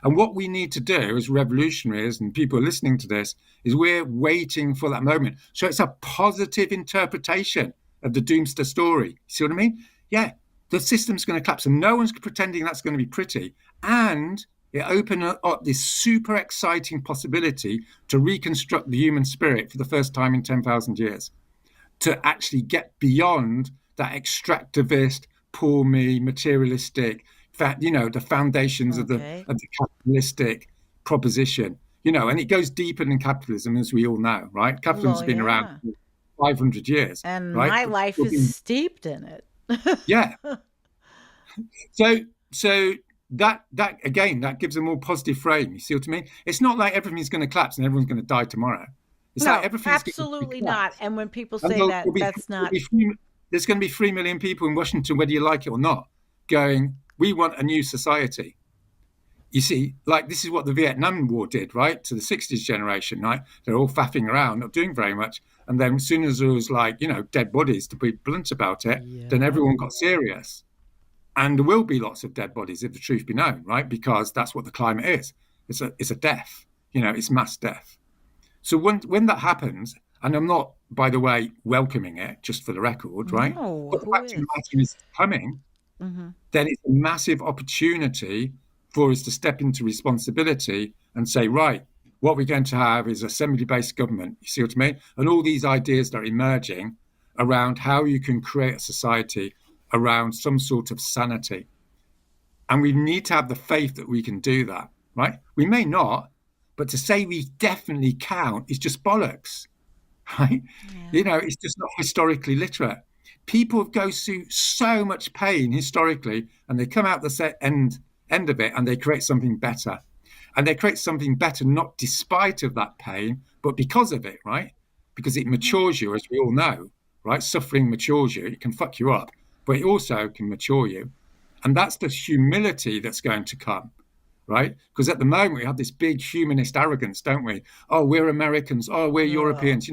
And what we need to do as revolutionaries and people listening to this is we're waiting for that moment. So it's a positive interpretation of the doomsday story. See what I mean? Yeah, the system's going to collapse and no one's pretending that's going to be pretty. And it opened up this super exciting possibility to reconstruct the human spirit for the first time in 10,000 years, to actually get beyond that extractivist, poor me, materialistic, the foundations of the okay. of the capitalistic proposition. And it goes deeper than capitalism, as we all know, right? Capitalism's Well, been around yeah. for 500 years, And right? my life is steeped in it. Yeah, So, so that again, that gives a more positive frame. You see what I mean? It's not like everything's going to collapse and everyone's going to die tomorrow. It's like No, everything's going to be absolutely not. collapsed, And when people and say that, that's not. there's going to be 3 million people in Washington, whether you like it or not, going, "We want a new society." You see, like this is what the Vietnam War did, right? To the '60s generation, right? They're all faffing around, not doing very much, and then as soon as there was like dead bodies, to be blunt about it, then Yeah. everyone got serious. And there will be lots of dead bodies if the truth be known, right? Because that's what the climate is. It's a death. It's mass death. So when that happens, and I'm not, by the way, welcoming it, just for the record, right? No, But the who fact of the is? matter is it's coming, Hmm. then it's a massive opportunity for us to step into responsibility and say, right, what we're going to have is assembly-based government. You see what I mean? And all these ideas that are emerging around how you can create a society around some sort of sanity. And we need to have the faith that we can do that, right? We may not, but to say we definitely can is just bollocks, right? Yeah. It's just not historically literate. People go through so much pain historically, and they come out the end of it, and they create something better. And they create something better not despite of that pain, but because of it, right? Because it matures you, as we all know, right? Suffering matures you. It can fuck you up, but it also can mature you. And that's the humility that's going to come, right? Because at the moment we have this big humanist arrogance, don't we? Oh, we're Americans. Oh, we're Oh, Europeans.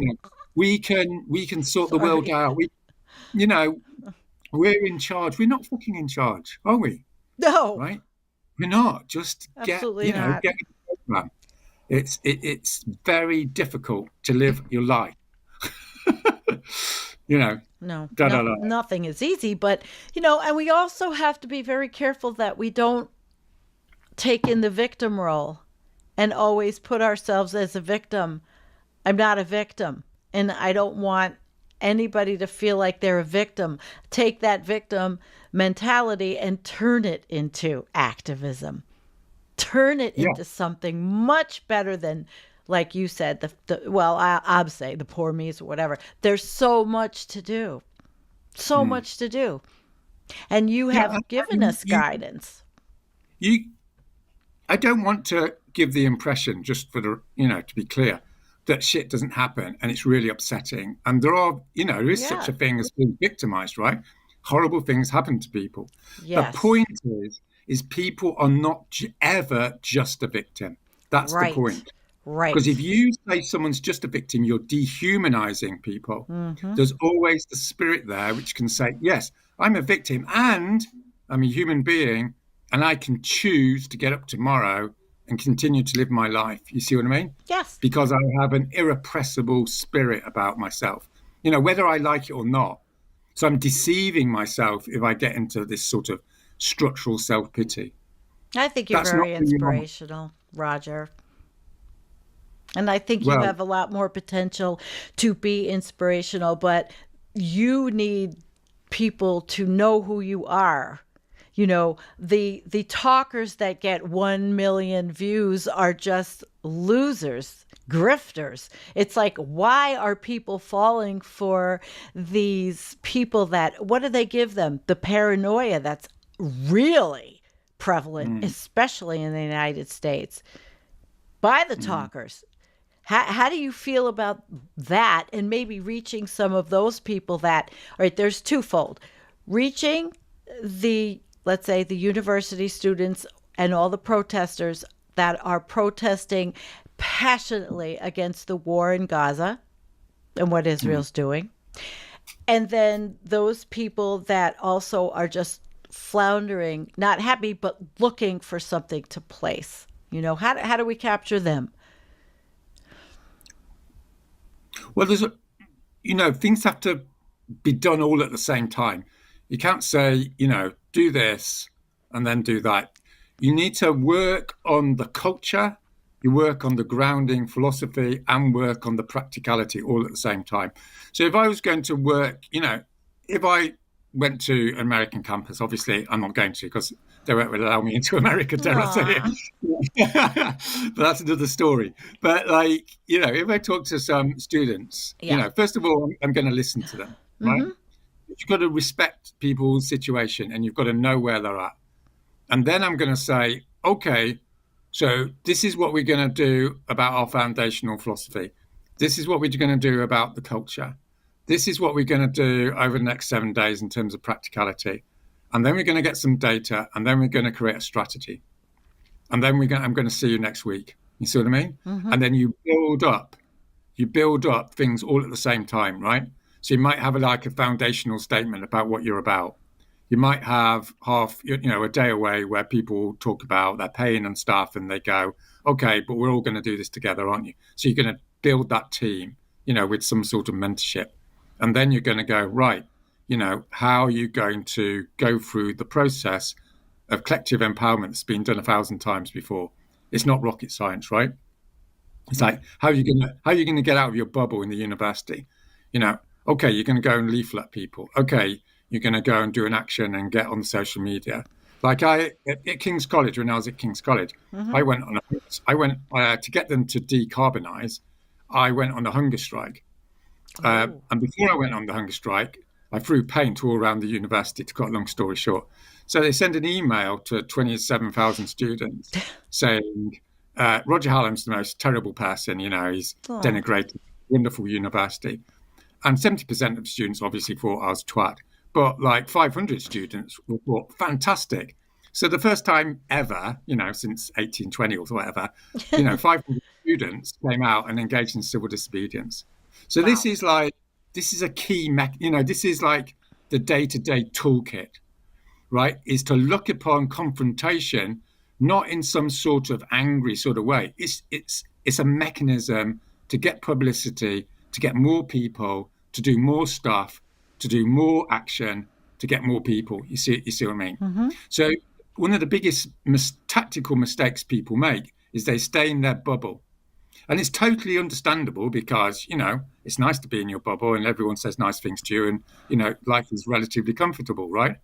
We can sort the world sorry. out. You know, we're in charge. We're not fucking in charge, are we? No, Right? We're not. Just absolutely not. get with the program. It's very difficult to live your life. you know, No, da da da. nothing is easy, but and we also have to be very careful that we don't take in the victim role and always put ourselves as a victim. I'm not a victim, and I don't want anybody to feel like they're a victim. Take that victim mentality and turn it into activism. Turn it Yeah, into something much better than, like you said, I'd say the poor me's or whatever. There's so much to do, so mm. much to do, and you Yeah. have given us guidance. You. I don't want to give the impression, just for to be clear, that shit doesn't happen and it's really upsetting. And there is such Yeah. a thing as being victimized, right? Horrible things happen to people. The Yes. point is people are not ever just a victim. That's the Right. point. Because if Right. you say someone's just a victim, you're dehumanizing people. Mm-hmm. There's always the spirit there which can say, yes, I'm a victim and I'm a human being and I can choose to get up tomorrow and continue to live my life. You see what I mean? Yes. Because I have an irrepressible spirit about myself, whether I like it or not. So I'm deceiving myself if I get into this sort of structural self pity. I think you're That's not very who you are. inspirational, Roger. And I think you Well, have a lot more potential to be inspirational, but you need people to know who you are. The talkers that get 1 million views are just losers, grifters. It's like, why are people falling for these people that, what do they give them? The paranoia that's really prevalent, mm, especially in the United States, by the mm. talkers. How do you feel about that, and maybe reaching some of those people that, all right, there's twofold. Reaching let's say, the university students and all the protesters that are protesting passionately against the war in Gaza and what Mm. Israel's doing. And then those people that also are just floundering, not happy, but looking for something to place. How do we capture them? Well, things have to be done all at the same time. You can't say, do this and then do that. You need to work on the culture, you work on the grounding philosophy, and work on the practicality all at the same time. So if I was going to work, if I went to an American campus, obviously I'm not going to because they won't allow me into America, dare I say Aw. it. But that's another story. But if I talk to some students, Yeah. first of all, I'm going to listen to them, right? Mm-hmm. you've got to respect people's situation and you've got to know where they're at. And then I'm going to say, okay, so this is what we're going to do about our foundational philosophy. This is what we're going to do about the culture. This is what we're going to do over the next 7 days in terms of practicality. And then we're going to get some data, and then we're going to create a strategy. And then I'm going to see you next week. You see what I mean? Mm-hmm. And then you build up things all at the same time, right? So you might have like a foundational statement about what you're about. You might have a day away where people talk about their pain and stuff, and they go, okay, but we're all going to do this together, aren't you? So you're going to build that team, with some sort of mentorship. And then you're going to go, right, how are you going to go through the process of collective empowerment that's been done 1,000 times before? It's not rocket science, right? It's like, how are you going to get out of your bubble in the university? Okay, you're going to go and leaflet people. Okay, you're going to go and do an action and get on social media. Like at King's College, when I was at King's College, mm-hmm. I went to get them to decarbonize. I went on a hunger strike. And before I went on the hunger strike, I threw paint all around the university, to cut a long story short. So they sent an email to 27,000 students saying, Roger Hallam's the most terrible person, he's denigrated wonderful university. And 70% of students obviously thought I was twat. But like 500 students thought fantastic. So the first time ever, since 1820 or whatever, 500 students came out and engaged in civil disobedience. So wow. This is a key, this is like the day-to-day toolkit, right? Is to look upon confrontation, not in some sort of angry sort of way. It's a mechanism to get publicity, to get more people, to do more stuff, to do more action, to get more people. You see what I mean? Mm-hmm. So one of the biggest tactical mistakes people make is they stay in their bubble. And it's totally understandable because, it's nice to be in your bubble and everyone says nice things to you and, life is relatively comfortable, right?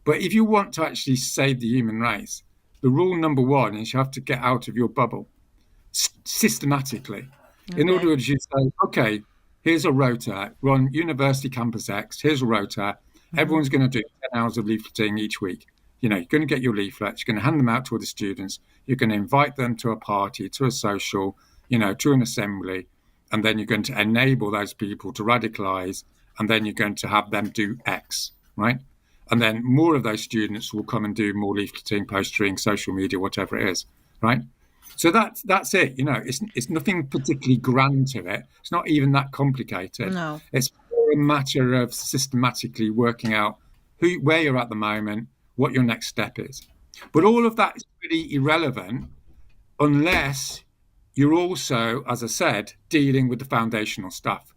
But if you want to actually save the human race, the rule number one is you have to get out of your bubble systematically. Okay. In other words, you say, okay, here's a rota. We're on University Campus X. Here's a rota. Mm-hmm. Everyone's going to do 10 hours of leafleting each week. You're going to get your leaflets. You're going to hand them out to other students. You're going to invite them to a party, to a social, to an assembly. And then you're going to enable those people to radicalize. And then you're going to have them do X, right? And then more of those students will come and do more leafleting, postering, social media, whatever it is, right? So that's it. It's nothing particularly grand to it. It's not even that complicated. No. It's more a matter of systematically working out where you're at the moment, what your next step is. But all of that is pretty irrelevant unless you're also, as I said, dealing with the foundational stuff,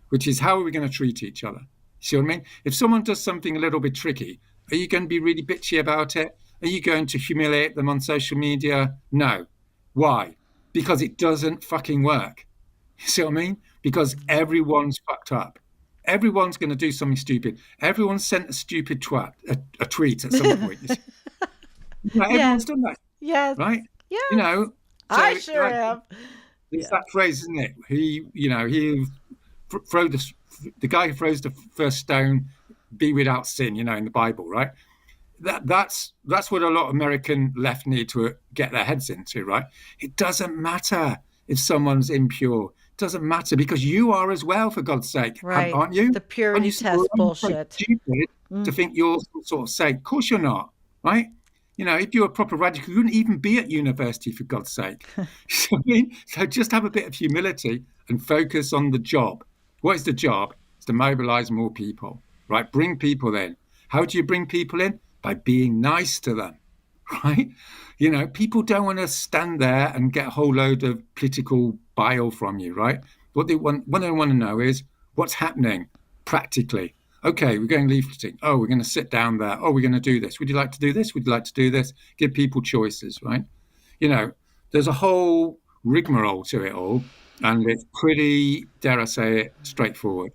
which is how are we going to treat each other? See what I mean? If someone does something a little bit tricky, are you going to be really bitchy about it? Are you going to humiliate them on social media? No. Why? Because it doesn't fucking work. You see what I mean? Because everyone's fucked up. Everyone's going to do something stupid. Everyone sent a stupid a tweet at some point. Everyone's done that. Yes. Right? Yeah. So, I sure have. It's that phrase, isn't it? He throw the guy who throws the first stone, be without sin, in the Bible, right? That's what a lot of American left need to get their heads into, right? It doesn't matter if someone's impure. It doesn't matter because you are as well, for God's sake, right? Aren't you? The purity test bullshit. So stupid to think you're some sort of saint. Of course you're not, right? If you're a proper radical, you wouldn't even be at university, for God's sake. So just have a bit of humility and focus on the job. What is the job? It's to mobilize more people, right? Bring people in. How do you bring people in? By being nice to them, right? People don't want to stand there and get a whole load of political bile from you, right? What they want to know is what's happening practically. Okay, we're going leafleting. Oh, we're going to sit down there. Oh, we're going to do this. Would you like to do this? Would you like to do this? Give people choices, right? There's a whole rigmarole to it all, and it's pretty, dare I say it, straightforward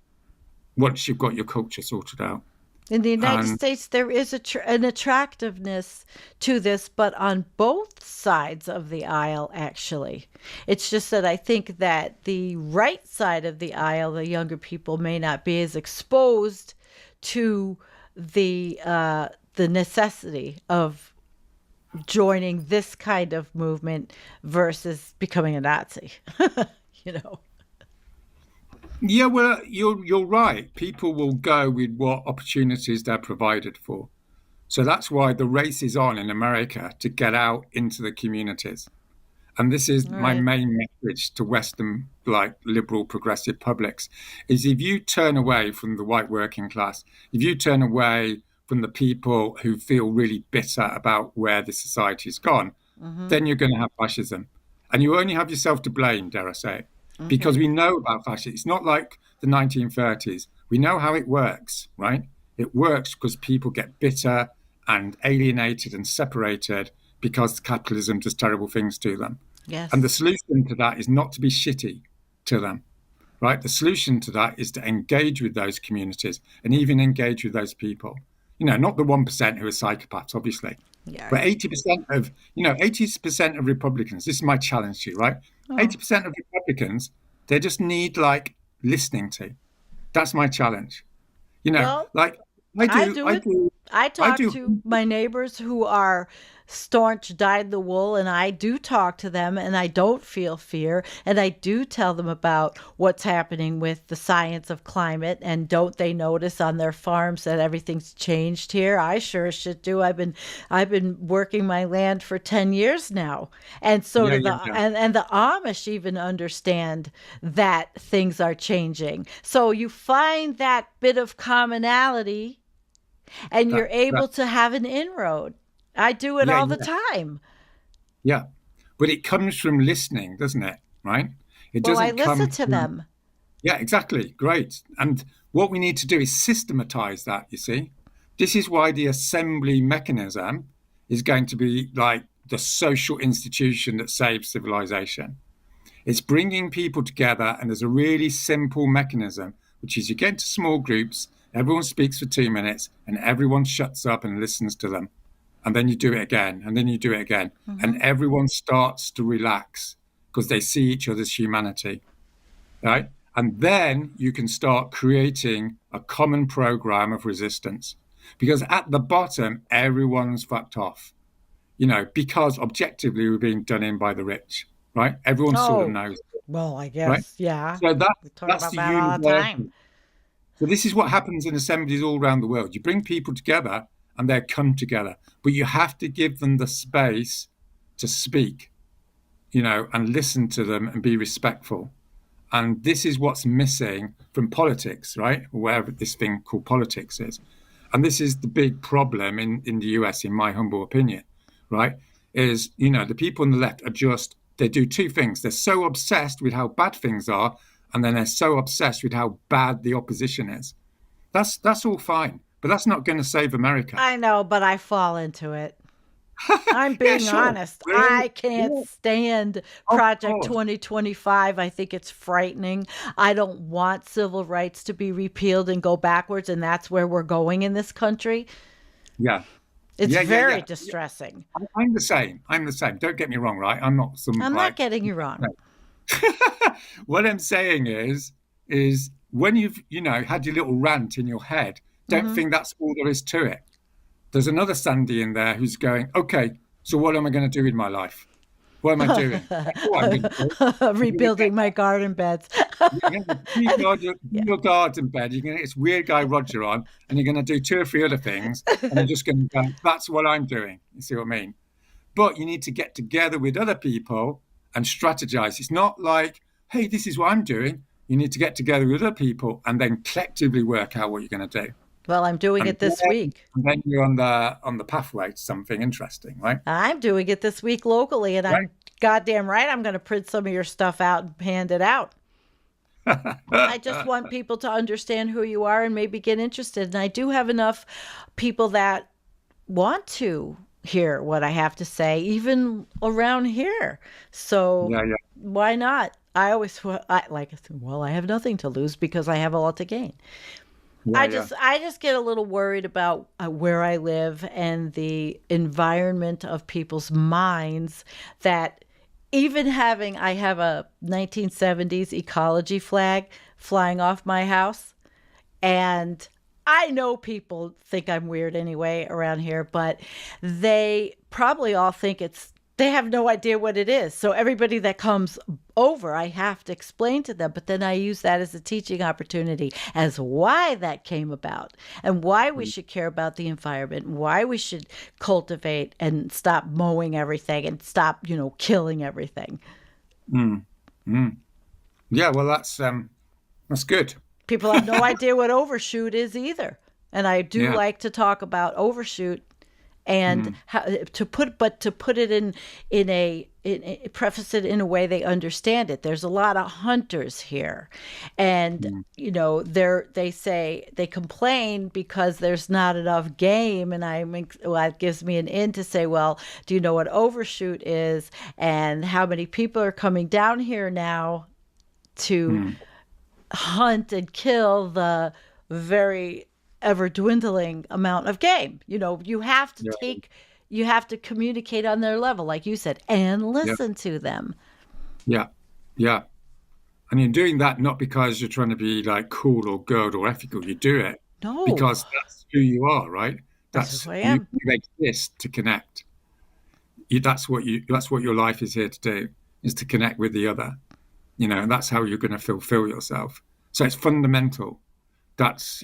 once you've got your culture sorted out. In the United States, there is an attractiveness to this, but on both sides of the aisle, actually. It's just that I think that the right side of the aisle, the younger people, may not be as exposed to the necessity of joining this kind of movement versus becoming a Nazi. you know. Yeah, well, you're right. People will go with what opportunities they're provided for. So that's why the race is on in America to get out into the communities. And this is All my right. main message to Western, like liberal progressive publics, is if you turn away from the white working class, if you turn away from the people who feel really bitter about where the society has gone, Mm-hmm. then you're going to have fascism. And you only have yourself to blame, dare I say, because Okay. we know about fascism. It's not like the 1930s. We know how it works, right? It works because people get bitter and alienated and separated because capitalism does terrible things to them. And the Yes. solution to that is not to be shitty to them, right? The solution to that is to engage with those communities and even engage with those people. Not the 1% who are psychopaths, obviously, Yeah. but 80% of, 80% of Republicans, this is my challenge to you, right? Oh. 80% of Republicans, they just need like listening to. That's my challenge. Well, Like I I do, do I it. do, I I talk do. to my neighbors who are staunch dyed the wool, and I do talk to them, and I don't feel fear, and I do tell them about what's happening with the science of climate, and don't they notice on their farms that everything's changed here? I sure as shit do. I've been working my land for 10 years now, and so Yeah, do yeah, the yeah. and the Amish even understand that things are changing. So you find that bit of commonality and you're That, able to have an inroad. I do it yeah, all the yeah, time. yeah. But it comes from listening, doesn't it? Right? It Well, I doesn't listen come to from. them. Yeah, exactly. Great. And what we need to do is systematize that, you see. This is why the assembly mechanism is going to be like the social institution that saves civilization. It's bringing people together, and there's a really simple mechanism, which is you get into small groups, everyone speaks for 2 minutes, and everyone shuts up and listens to them. And then you do it again, and then you do it again. Hmm. And everyone starts to relax because they see each other's humanity, right? And then you can start creating a common program of resistance. Because at the bottom, everyone's fucked off, because objectively we're being done in by the rich, right? Everyone sort of Oh, knows, well, I right? guess, yeah. So that's We talk that's about the that all the time. universal. So this is what happens in assemblies all around the world. You bring people together and they come together, but you have to give them the space to speak, and listen to them and be respectful. And this is what's missing from politics, right? Wherever this thing called politics is. And this is the big problem in the US, in my humble opinion, right? Is, the people on the left they do two things. They're so obsessed with how bad things are, and then they're so obsessed with how bad the opposition is. That's all fine, but that's not going to save America. I know, but I fall into it. I'm Yeah, being sure. honest. Really? I can't Yeah, stand of Project course. 2025. I think it's frightening. I don't want civil rights to be repealed and go backwards, and that's where we're going in this country. Yeah. It's Yeah, yeah, very yeah. distressing. I'm the same. I'm the same. Don't get me wrong, right? I'm not some I'm not like. getting you wrong. What I'm saying is when you've had your little rant in your head, don't Hmm. think that's all there is to it. There's another Sandy in there who's going, okay, so what am I going to do with my life? What am I doing? That's what I'm going to do. I'm going to Rebuilding my garden beds. you're going to do Yeah. your garden bed. You're going to get this weird guy Roger on, and you're going to do two or three other things, and you're just going to go, that's what I'm doing. You see what I mean? But you need to get together with other people and strategize. It's not like, hey, this is what I'm doing. You need to get together with other people and then collectively work out what you're going to do. Well, I'm doing And it then, this week. and then you're on the pathway to something interesting, right? I'm doing it this week locally, and Right. I'm goddamn right I'm going to print some of your stuff out and hand it out. I just want people to understand who you are and maybe get interested. And I do have enough people that want to hear what I have to say, even around here. So Yeah, yeah, why not? I always like, well, I have nothing to lose because I have a lot to gain. yeah, I yeah. just I just get a little worried about where I live and the environment of people's minds that even having I have a 1970s ecology flag flying off my house and I know people think I'm weird anyway around here, but they probably all think they have no idea what it is. So everybody that comes over, I have to explain to them. But then I use that as a teaching opportunity as why that came about and why we should care about the environment, and why we should cultivate and stop mowing everything and stop, killing everything. Yeah, well, that's good. People have no idea what overshoot is either. And I do like to talk about overshoot and how to put it in preface it in a way they understand it. There's a lot of hunters here, and they complain because there's not enough game, and that gives me an in to say, well, do you know what overshoot is, and how many people are coming down here now to hunt and kill the very ever dwindling amount of game. You have to communicate on their level, like you said, and listen to them. Yeah. And you're doing that not because you're trying to be like cool or good or ethical. You do it because that's who you are, right? That's who I am. You exist to connect. That's what your life is here to do, is to connect with the other. And that's how you're going to fulfill yourself. So it's fundamental. That's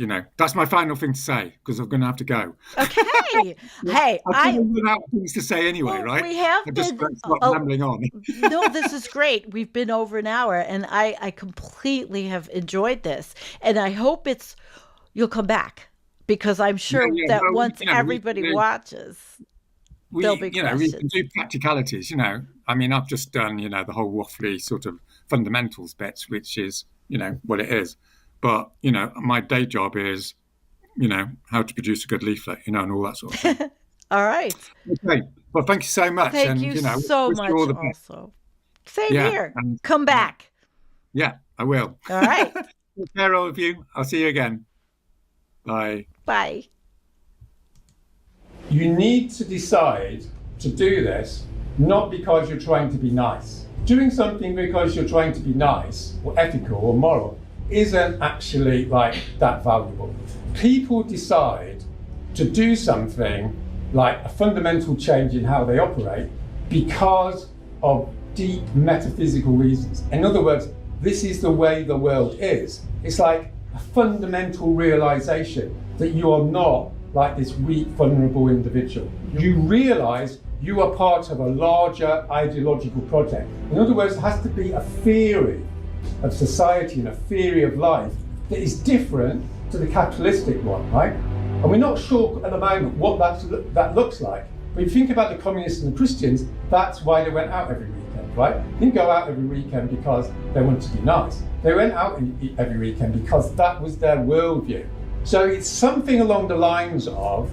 my final thing to say, because I'm going to have to go. Okay. Hey, I run out of things to say anyway, right? We have I just stop rambling on. No, this is great. We've been over an hour, and I completely have enjoyed this, and I hope you'll come back, because I'm sure that once everybody watches, there'll be questions. We can do practicalities. I've just done the whole waffly sort of fundamentals bits, which is what it is. But, my day job is, how to produce a good leaflet, and all that sort of thing. All right. Okay. Well, thank you so much. Thank you so much also. Same here. Come back. Yeah, I will. All right. Take care, all of you. I'll see you again. Bye. Bye. You need to decide to do this, not because you're trying to be nice. Doing something because you're trying to be nice or ethical or moral isn't actually like that valuable. People decide to do something like a fundamental change in how they operate because of deep metaphysical reasons. In other words, this is the way the world is. It's like a fundamental realization that you are not like this weak, vulnerable individual. You realize you are part of a larger ideological project. In other words, there has to be a theory of society and a theory of life that is different to the capitalistic one, right? And we're not sure at the moment what that looks like. But if you think about the communists and the Christians, that's why they went out every weekend, right? They didn't go out every weekend because they wanted to be nice. They went out every weekend because that was their worldview. So it's something along the lines of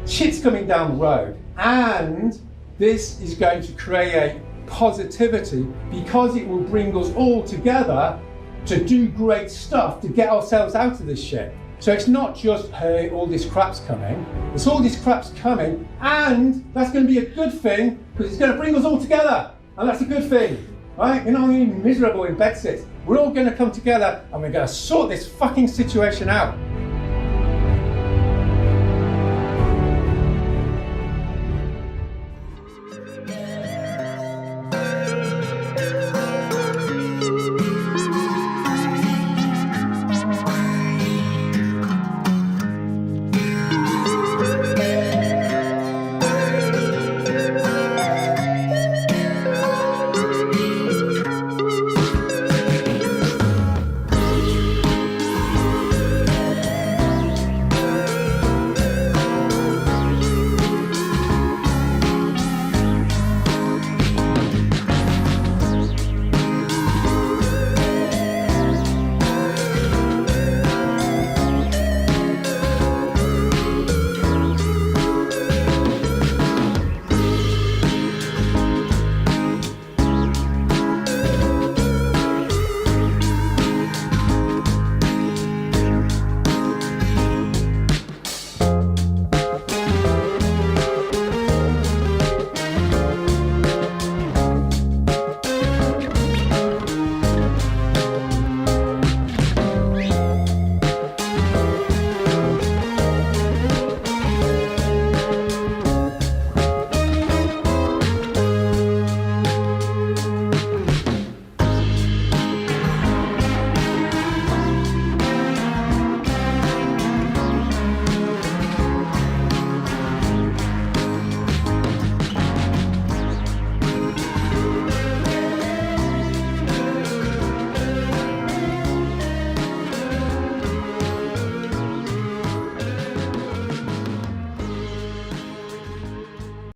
shit's coming down the road, and this is going to create positivity because it will bring us all together to do great stuff to get ourselves out of this shit. So it's not just, hey, all this crap's coming. It's all this crap's coming, and that's going to be a good thing because it's going to bring us all together, and that's a good thing, right? You're not even miserable in bed sits. We're all going to come together and we're going to sort this fucking situation out.